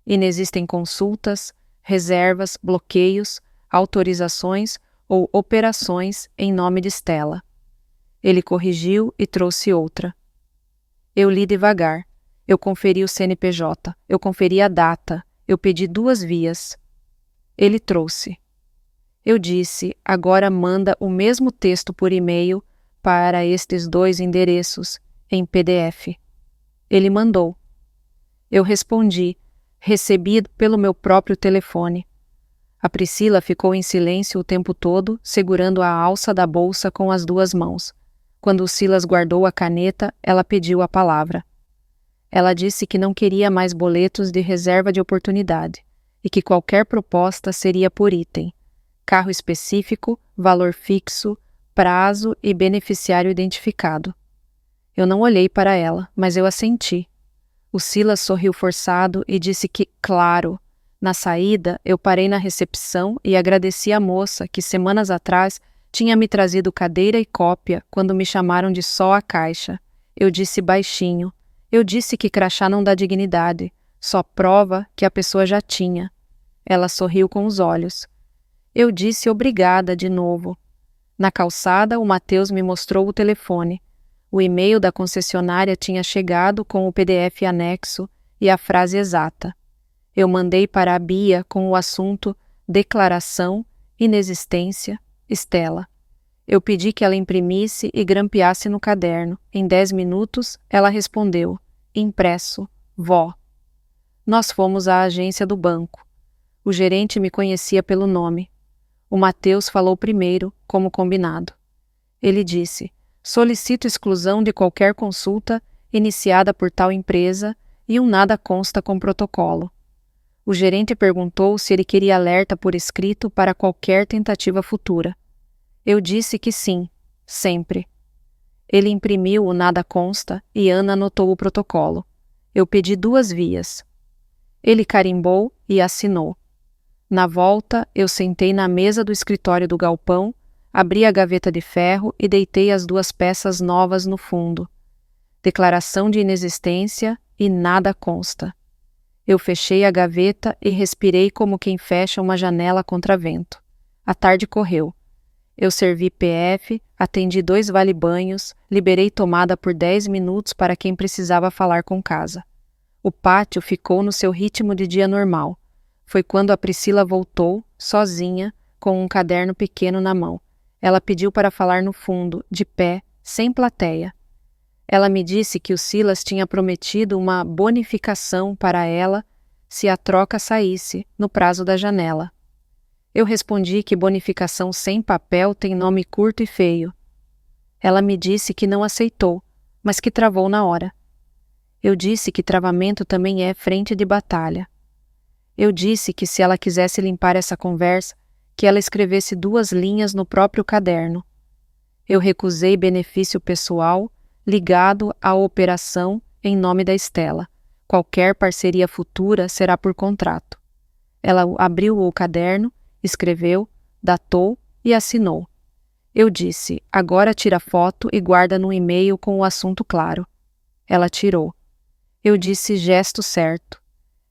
Speaker 1: Inexistem consultas, reservas, bloqueios, autorizações ou operações em nome de Estela. Ele corrigiu e trouxe outra. Eu li devagar. Eu conferi o CNPJ. Eu conferi a data. Eu pedi 2 vias. Ele trouxe. Eu disse: agora manda o mesmo texto por e-mail para estes 2 endereços, em PDF. Ele mandou. Eu respondi: recebi pelo meu próprio telefone. A Priscila ficou em silêncio o tempo todo, segurando a alça da bolsa com as 2 mãos. Quando o Silas guardou a caneta, ela pediu a palavra. Ela disse que não queria mais boletos de reserva de oportunidade e que qualquer proposta seria por item: carro específico, valor fixo, prazo e beneficiário identificado. Eu não olhei para ela, mas eu assenti. O Silas sorriu forçado e disse que, claro. Na saída, eu parei na recepção e agradeci à moça que, semanas atrás, tinha me trazido cadeira e cópia quando me chamaram de só a caixa. Eu disse baixinho. Eu disse que crachá não dá dignidade. Só prova que a pessoa já tinha. Ela sorriu com os olhos. Eu disse obrigada de novo. Na calçada, o Matheus me mostrou o telefone. O e-mail da concessionária tinha chegado com o PDF anexo e a frase exata. Eu mandei para a Bia com o assunto Declaração, Inexistência, Estela. Eu pedi que ela imprimisse e grampeasse no caderno. Em 10 minutos, ela respondeu: impresso, vó. Nós fomos à agência do banco. O gerente me conhecia pelo nome. O Matheus falou primeiro, como combinado. Ele disse: solicito exclusão de qualquer consulta iniciada por tal empresa e um nada consta com protocolo. O gerente perguntou se ele queria alerta por escrito para qualquer tentativa futura. Eu disse que sim, sempre. Ele imprimiu o nada consta e Ana anotou o protocolo. Eu pedi 2 vias. Ele carimbou e assinou. Na volta, eu sentei na mesa do escritório do galpão, abri a gaveta de ferro e deitei as 2 peças novas no fundo. Declaração de inexistência e nada consta. Eu fechei a gaveta e respirei como quem fecha uma janela contra vento. A tarde correu. Eu servi PF, atendi 2 vale-banhos, liberei tomada por 10 minutos para quem precisava falar com casa. O pátio ficou no seu ritmo de dia normal. Foi quando a Priscila voltou, sozinha, com um caderno pequeno na mão. Ela pediu para falar no fundo, de pé, sem plateia. Ela me disse que o Silas tinha prometido uma bonificação para ela se a troca saísse, no prazo da janela. Eu respondi que bonificação sem papel tem nome curto e feio. Ela me disse que não aceitou, mas que travou na hora. Eu disse que travamento também é frente de batalha. Eu disse que se ela quisesse limpar essa conversa, que ela escrevesse 2 linhas no próprio caderno. Eu recusei benefício pessoal ligado à operação em nome da Estela. Qualquer parceria futura será por contrato. Ela abriu o caderno, escreveu, datou e assinou. Eu disse: agora tira foto e guarda no e-mail com o assunto claro. Ela tirou. Eu disse gesto certo.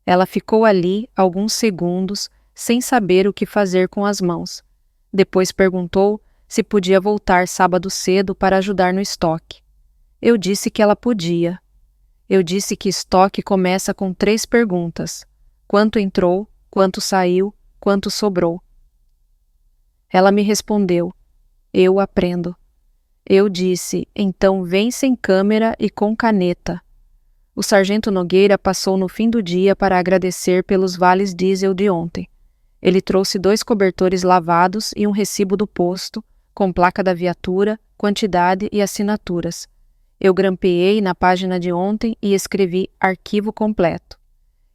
Speaker 1: Ela ficou ali alguns segundos, sem saber o que fazer com as mãos. Depois perguntou se podia voltar sábado cedo para ajudar no estoque. Eu disse que ela podia. Eu disse que estoque começa com 3 perguntas: quanto entrou, quanto saiu, quanto sobrou. Ela me respondeu: eu aprendo. Eu disse: então vem sem câmera e com caneta. O sargento Nogueira passou no fim do dia para agradecer pelos vales diesel de ontem. Ele trouxe 2 cobertores lavados e um recibo do posto, com placa da viatura, quantidade e assinaturas. Eu grampeei na página de ontem e escrevi arquivo completo.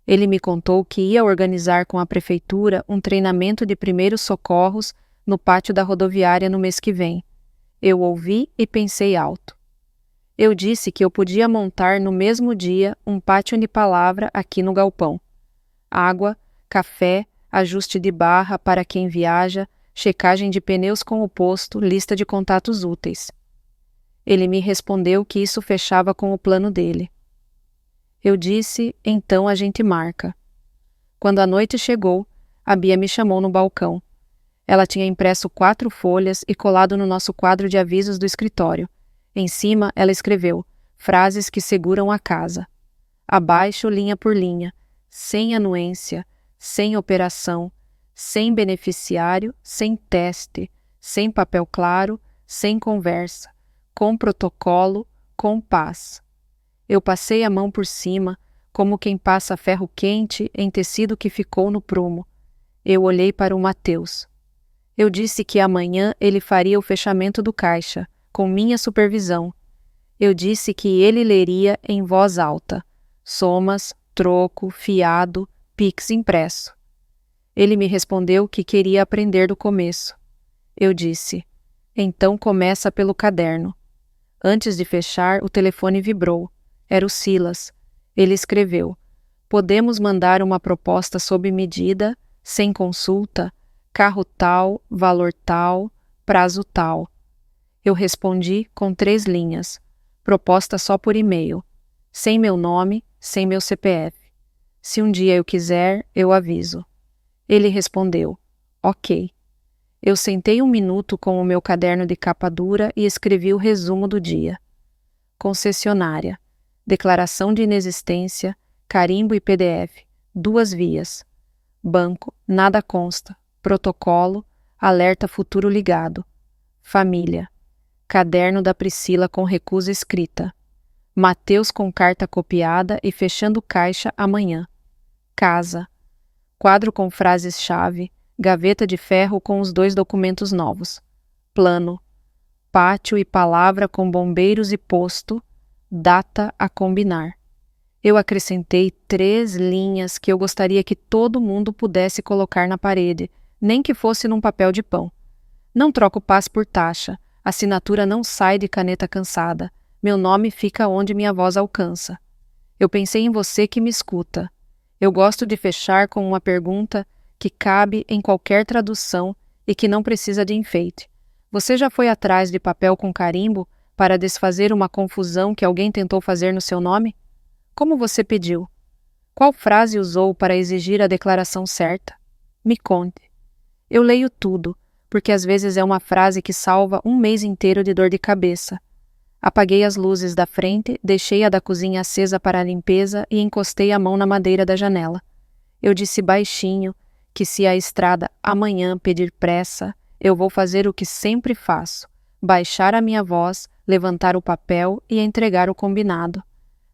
Speaker 1: Ele me contou que ia organizar com a prefeitura um treinamento de primeiros socorros no pátio da rodoviária no mês que vem. Eu ouvi e pensei alto. Eu disse que eu podia montar no mesmo dia um pátio de palavra aqui no galpão. Água, café, ajuste de barra para quem viaja, checagem de pneus com o posto, lista de contatos úteis. Ele me respondeu que isso fechava com o plano dele. Eu disse: então a gente marca. Quando a noite chegou, a Bia me chamou no balcão. Ela tinha impresso 4 folhas e colado no nosso quadro de avisos do escritório. Em cima, ela escreveu: frases que seguram a casa. Abaixo, linha por linha: sem anuência, sem operação, sem beneficiário, sem teste, sem papel claro, sem conversa, com protocolo, com paz. Eu passei a mão por cima, como quem passa ferro quente em tecido que ficou no prumo. Eu olhei para o Matheus. Eu disse que amanhã ele faria o fechamento do caixa, com minha supervisão. Eu disse que ele leria em voz alta: somas, troco, fiado, Pix impresso. Ele me respondeu que queria aprender do começo. Eu disse: então começa pelo caderno. Antes de fechar, o telefone vibrou. Era o Silas. Ele escreveu: podemos mandar uma proposta sob medida, sem consulta, carro tal, valor tal, prazo tal. Eu respondi com 3 linhas. Proposta só por e-mail. Sem meu nome, sem meu CPF. Se um dia eu quiser, eu aviso. Ele respondeu: ok. Eu sentei um minuto com o meu caderno de capa dura e escrevi o resumo do dia. Concessionária. Declaração de inexistência, carimbo e PDF. 2 vias. Banco, nada consta. Protocolo, alerta futuro ligado. Família. Caderno da Priscila com recusa escrita. Mateus com carta copiada e fechando caixa amanhã. Casa. Quadro com frases-chave, gaveta de ferro com os 2 documentos novos. Plano. Pátio e palavra com bombeiros e posto. Data a combinar. Eu acrescentei 3 linhas que eu gostaria que todo mundo pudesse colocar na parede, nem que fosse num papel de pão. Não troco paz por taxa. Assinatura não sai de caneta cansada. Meu nome fica onde minha voz alcança. Eu pensei em você que me escuta. Eu gosto de fechar com uma pergunta que cabe em qualquer tradução e que não precisa de enfeite. Você já foi atrás de papel com carimbo para desfazer uma confusão que alguém tentou fazer no seu nome? Como você pediu? Qual frase usou para exigir a declaração certa? Me conte. Eu leio tudo, porque às vezes é uma frase que salva um mês inteiro de dor de cabeça. Apaguei as luzes da frente, deixei a da cozinha acesa para a limpeza e encostei a mão na madeira da janela. Eu disse baixinho que se a estrada amanhã pedir pressa, eu vou fazer o que sempre faço, baixar a minha voz, levantar o papel e entregar o combinado.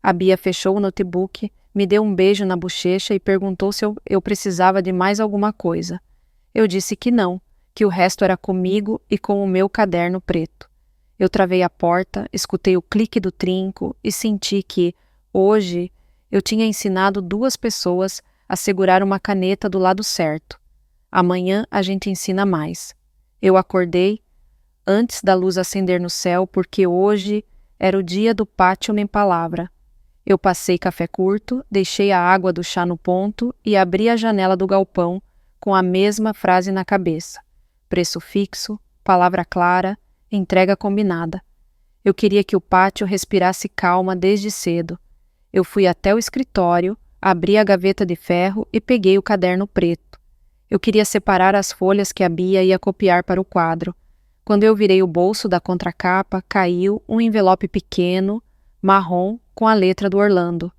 Speaker 1: A Bia fechou o notebook, me deu um beijo na bochecha e perguntou se eu precisava de mais alguma coisa. Eu disse que não, que o resto era comigo e com o meu caderno preto. Eu travei a porta, escutei o clique do trinco e senti que, hoje, eu tinha ensinado 2 pessoas a segurar uma caneta do lado certo. Amanhã a gente ensina mais. Eu acordei antes da luz acender no céu porque hoje era o dia do pátio em palavra. Eu passei café curto, deixei a água do chá no ponto e abri a janela do galpão com a mesma frase na cabeça. Preço fixo, palavra clara, entrega combinada. Eu queria que o pátio respirasse calma desde cedo. Eu fui até o escritório, abri a gaveta de ferro e peguei o caderno preto. Eu queria separar as folhas que a Bia ia copiar para o quadro. Quando eu virei o bolso da contracapa, caiu um envelope pequeno, marrom, com a letra do Orlando.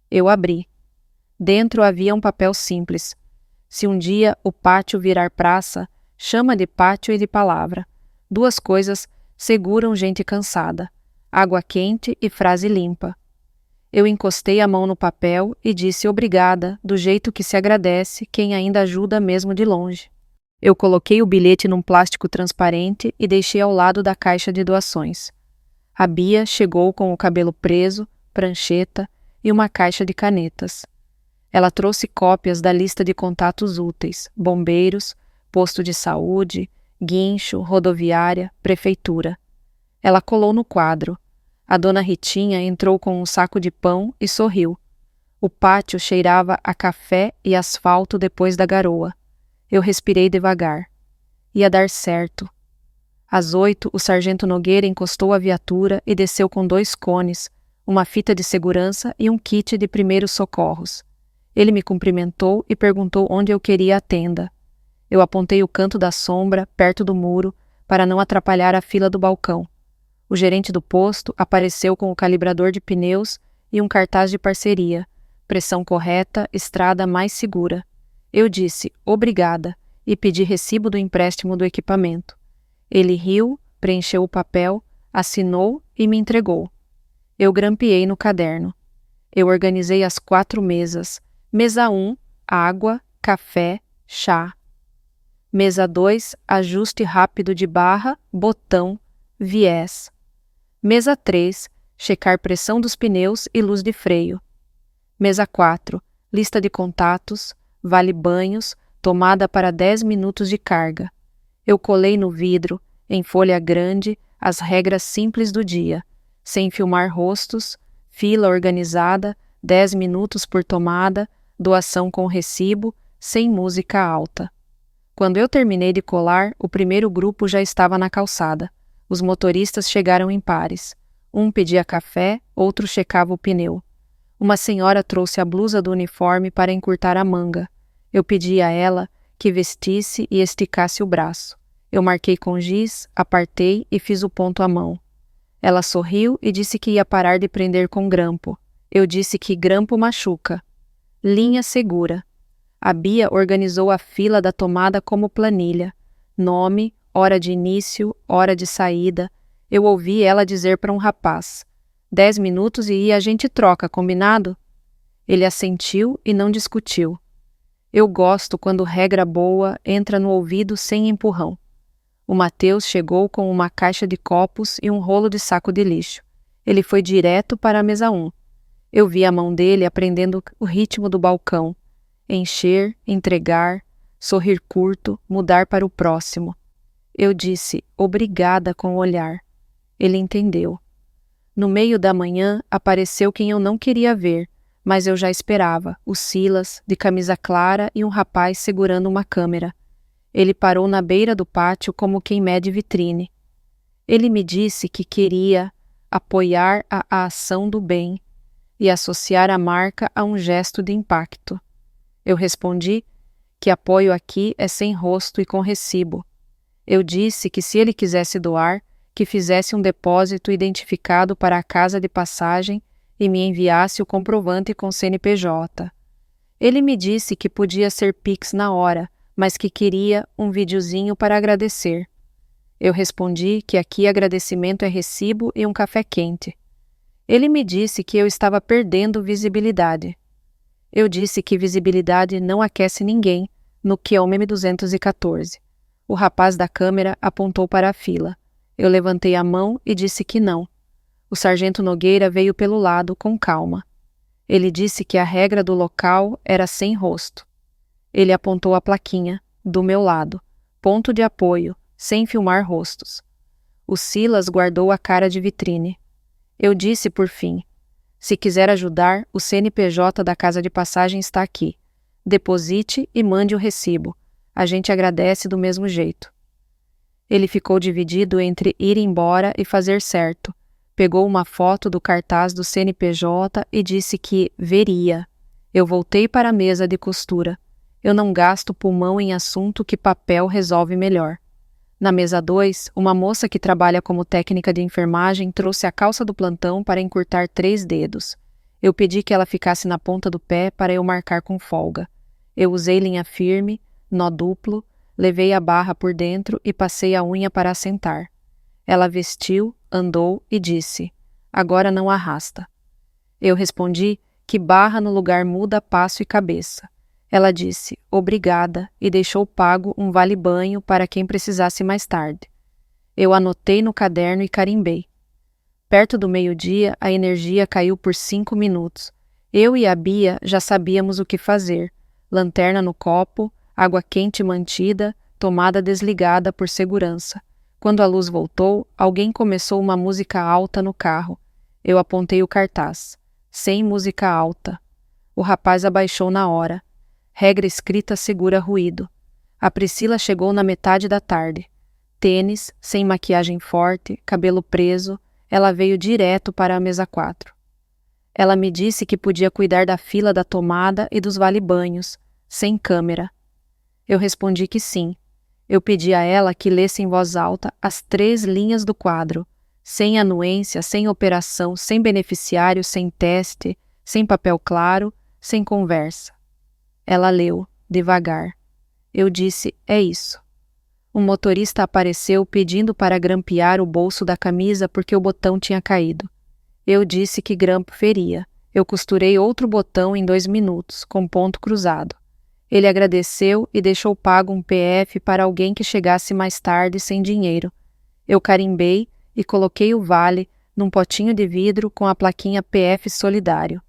Speaker 1: Eu abri. Dentro havia um papel simples. Se um dia o pátio virar praça, chama de pátio e de palavra. 2 coisas seguram gente cansada: água quente e frase limpa. Eu encostei a mão no papel e disse obrigada, do jeito que se agradece quem ainda ajuda mesmo de longe. Eu coloquei o bilhete num plástico transparente e deixei ao lado da caixa de doações. A Bia chegou com o cabelo preso, prancheta e uma caixa de canetas. Ela trouxe cópias da lista de contatos úteis: bombeiros, posto de saúde, guincho, rodoviária, prefeitura. Ela colou no quadro. A dona Ritinha entrou com um saco de pão e sorriu. O pátio cheirava a café e asfalto depois da garoa. Eu respirei devagar. Ia dar certo. Às 8, o sargento Nogueira encostou a viatura e desceu com 2 cones, uma fita de segurança e um kit de primeiros socorros. Ele me cumprimentou e perguntou onde eu queria a tenda. Eu apontei o canto da sombra, perto do muro, para não atrapalhar a fila do balcão. O gerente do posto apareceu com o calibrador de pneus e um cartaz de parceria: pressão correta, estrada mais segura. Eu disse obrigada e pedi recibo do empréstimo do equipamento. Ele riu, preencheu o papel, assinou e me entregou. Eu grampeei no caderno. Eu organizei as 4 mesas. Mesa 1, água, café, chá. Mesa 2, ajuste rápido de barra, botão, viés. Mesa 3, checar pressão dos pneus e luz de freio. Mesa 4, lista de contatos, vale banhos, tomada para 10 minutos de carga. Eu colei no vidro, em folha grande, as regras simples do dia, sem filmar rostos, fila organizada, 10 minutos por tomada, doação com recibo, sem música alta. Quando eu terminei de colar, o primeiro grupo já estava na calçada. Os motoristas chegaram em pares. Um pedia café, outro checava o pneu. Uma senhora trouxe a blusa do uniforme para encurtar a manga. Eu pedi a ela que vestisse e esticasse o braço. Eu marquei com giz, apartei e fiz o ponto à mão. Ela sorriu e disse que ia parar de prender com grampo. Eu disse que grampo machuca. Linha segura. A Bia organizou a fila da tomada como planilha. Nome, hora de início, hora de saída. Eu ouvi ela dizer para um rapaz: 10 minutos e a gente troca, combinado? Ele assentiu e não discutiu. Eu gosto quando regra boa entra no ouvido sem empurrão. O Mateus chegou com uma caixa de copos e um rolo de saco de lixo. Ele foi direto para a mesa 1. Eu vi a mão dele aprendendo o ritmo do balcão. Encher, entregar, sorrir curto, mudar para o próximo. Eu disse obrigada com o olhar. Ele entendeu. No meio da manhã apareceu quem eu não queria ver, mas eu já esperava, o Silas, de camisa clara e um rapaz segurando uma câmera. Ele parou na beira do pátio como quem mede vitrine. Ele me disse que queria apoiar a ação do bem e associar a marca a um gesto de impacto. Eu respondi que apoio aqui é sem rosto e com recibo. Eu disse que se ele quisesse doar, que fizesse um depósito identificado para a casa de passagem e me enviasse o comprovante com CNPJ. Ele me disse que podia ser Pix na hora, mas que queria um videozinho para agradecer. Eu respondi que aqui agradecimento é recibo e um café quente. Ele me disse que eu estava perdendo visibilidade. Eu disse que visibilidade não aquece ninguém, no que é o meme 214. O rapaz da câmera apontou para a fila. Eu levantei a mão e disse que não. O sargento Nogueira veio pelo lado, com calma. Ele disse que a regra do local era sem rosto. Ele apontou a plaquinha, do meu lado. Ponto de apoio, sem filmar rostos. O Silas guardou a cara de vitrine. Eu disse, por fim: se quiser ajudar, o CNPJ da casa de passagem está aqui. Deposite e mande o recibo. A gente agradece do mesmo jeito. Ele ficou dividido entre ir embora e fazer certo. Pegou uma foto do cartaz do CNPJ e disse que veria. Eu voltei para a mesa de costura. Eu não gasto pulmão em assunto que papel resolve melhor. Na mesa 2, uma moça que trabalha como técnica de enfermagem trouxe a calça do plantão para encurtar 3 dedos. Eu pedi que ela ficasse na ponta do pé para eu marcar com folga. Eu usei linha firme, nó duplo, levei a barra por dentro e passei a unha para assentar. Ela vestiu, andou e disse: agora não arrasta. Eu respondi que barra no lugar muda passo e cabeça. Ela disse obrigada e deixou pago um vale-banho para quem precisasse mais tarde. Eu anotei no caderno e carimbei. Perto do meio-dia, a energia caiu por 5 minutos. Eu e a Bia já sabíamos o que fazer. Lanterna no copo, água quente mantida, tomada desligada por segurança. Quando a luz voltou, alguém começou uma música alta no carro. Eu apontei o cartaz. Sem música alta. O rapaz abaixou na hora. Regra escrita segura ruído. A Priscila chegou na metade da tarde. Tênis, sem maquiagem forte, cabelo preso, ela veio direto para a mesa 4. Ela me disse que podia cuidar da fila da tomada e dos vale-banhos, sem câmera. Eu respondi que sim. Eu pedi a ela que lesse em voz alta as 3 linhas do quadro, sem anuência, sem operação, sem beneficiário, sem teste, sem papel claro, sem conversa. Ela leu, devagar. Eu disse, é isso. Um motorista apareceu pedindo para grampear o bolso da camisa porque o botão tinha caído. Eu disse que grampo feria. Eu costurei outro botão em 2 minutos, com ponto cruzado. Ele agradeceu e deixou pago um PF para alguém que chegasse mais tarde sem dinheiro. Eu carimbei e coloquei o vale num potinho de vidro com a plaquinha PF Solidário.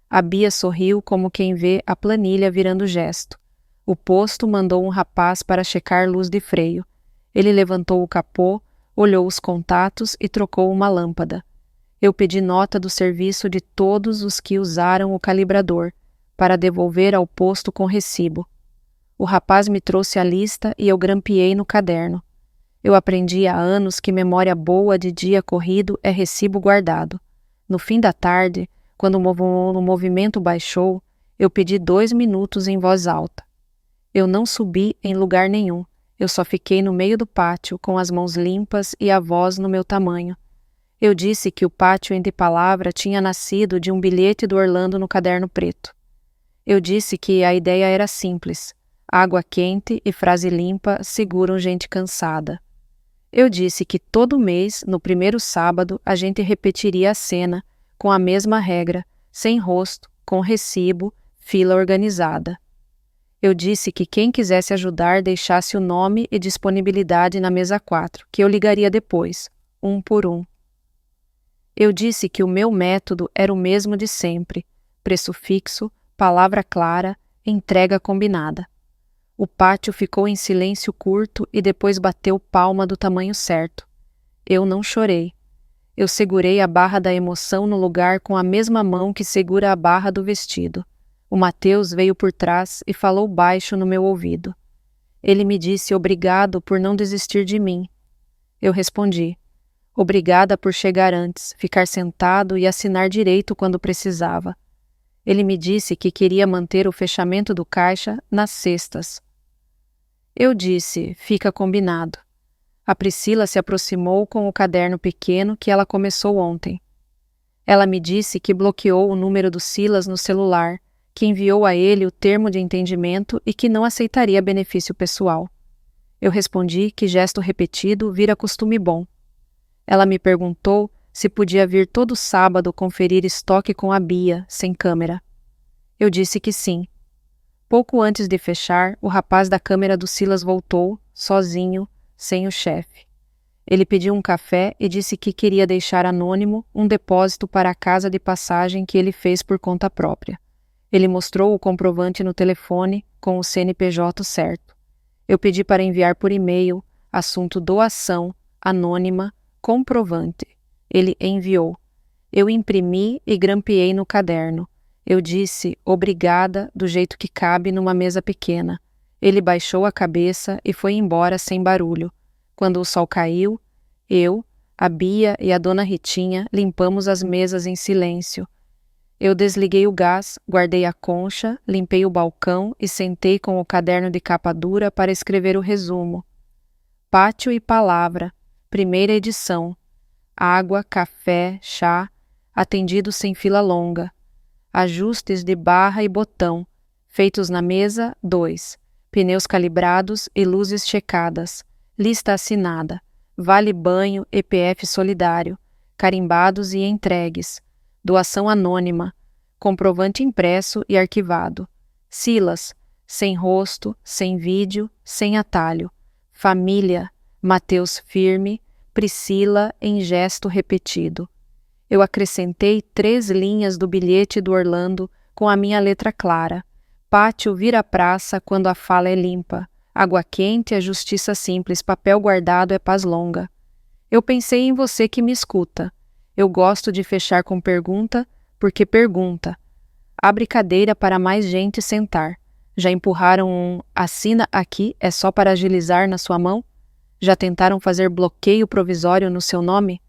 Speaker 1: A Bia sorriu como quem vê a planilha virando gesto. O posto mandou um rapaz para checar luz de freio. Ele levantou o capô, olhou os contatos e trocou uma lâmpada. Eu pedi nota do serviço de todos os que usaram o calibrador, para devolver ao posto com recibo. O rapaz me trouxe a lista e eu grampeei no caderno. Eu aprendi há anos que memória boa de dia corrido é recibo guardado. No fim da tarde, Quando o movimento baixou, eu pedi 2 minutos em voz alta. Eu não subi em lugar nenhum. Eu só fiquei no meio do pátio, com as mãos limpas e a voz no meu tamanho. Eu disse que o pátio entre palavra tinha nascido de um bilhete do Orlando no caderno preto. Eu disse que a ideia era simples. Água quente e frase limpa seguram gente cansada. Eu disse que todo mês, no primeiro sábado, a gente repetiria a cena, com a mesma regra, sem rosto, com recibo, fila organizada. Eu disse que quem quisesse ajudar deixasse o nome e disponibilidade na mesa 4, que eu ligaria depois, um por um. Eu disse que o meu método era o mesmo de sempre, preço fixo, palavra clara, entrega combinada. O pátio ficou em silêncio curto e depois bateu palma do tamanho certo. Eu não chorei. Eu segurei a barra da emoção no lugar com a mesma mão que segura a barra do vestido. O Mateus veio por trás e falou baixo no meu ouvido. Ele me disse obrigado por não desistir de mim. Eu respondi, obrigada por chegar antes, ficar sentado e assinar direito quando precisava. Ele me disse que queria manter o fechamento do caixa nas sextas. Eu disse, fica combinado. A Priscila se aproximou com o caderno pequeno que ela começou ontem. Ela me disse que bloqueou o número do Silas no celular, que enviou a ele o termo de entendimento e que não aceitaria benefício pessoal. Eu respondi que gesto repetido vira costume bom. Ela me perguntou se podia vir todo sábado conferir estoque com a Bia, sem câmera. Eu disse que sim. Pouco antes de fechar, o rapaz da câmera do Silas voltou, sozinho, sem o chefe. Ele pediu um café e disse que queria deixar anônimo um depósito para a casa de passagem que ele fez por conta própria. Ele mostrou o comprovante no telefone com o CNPJ certo. Eu pedi para enviar por e-mail, assunto doação, anônima, comprovante. Ele enviou. Eu imprimi e grampeei no caderno. Eu disse obrigada do jeito que cabe numa mesa pequena. Ele baixou a cabeça e foi embora sem barulho. Quando o sol caiu, eu, a Bia e a dona Ritinha limpamos as mesas em silêncio. Eu desliguei o gás, guardei a concha, limpei o balcão e sentei com o caderno de capa dura para escrever o resumo. Pátio e palavra, primeira edição. Água, café, chá, atendido sem fila longa. Ajustes de barra e botão, feitos na mesa, 2. Pneus calibrados e luzes checadas. Lista assinada. Vale banho, EPF solidário. Carimbados e entregues. Doação anônima. Comprovante impresso e arquivado. Silas, sem rosto, sem vídeo, sem atalho. Família, Mateus firme, Priscila em gesto repetido. Eu acrescentei 3 linhas do bilhete do Orlando com a minha letra clara. Pátio vira praça quando a fala é limpa. Água quente é justiça simples, papel guardado é paz longa. Eu pensei em você que me escuta. Eu gosto de fechar com pergunta, porque pergunta. Abre cadeira para mais gente sentar. Já empurraram um assina aqui, é só para agilizar na sua mão? Já tentaram fazer bloqueio provisório no seu nome?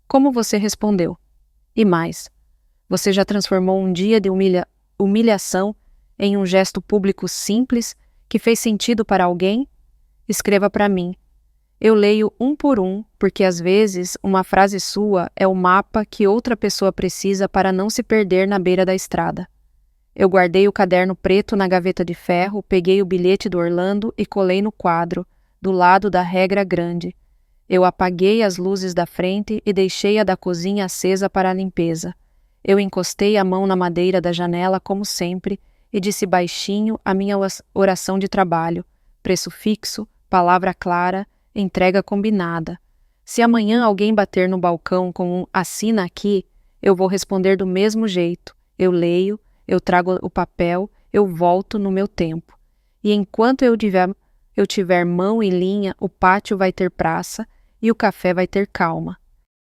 Speaker 1: Como você respondeu? E mais, você já transformou um dia de humilhação em um gesto público simples que fez sentido para alguém? Escreva para mim. Eu leio um por um, porque às vezes uma frase sua é o mapa que outra pessoa precisa para não se perder na beira da estrada. Eu guardei o caderno preto na gaveta de ferro, peguei o bilhete do Orlando e colei no quadro, do lado da regra grande. Eu apaguei as luzes da frente e deixei a da cozinha acesa para a limpeza. Eu encostei a mão na madeira da janela, como sempre, e disse baixinho a minha oração de trabalho. Preço fixo, palavra clara, entrega combinada. Se amanhã alguém bater no balcão com um assina aqui, eu vou responder do mesmo jeito. Eu leio, eu trago o papel, eu volto no meu tempo. E enquanto eu tiver mão e linha, o pátio vai ter praça e o café vai ter calma.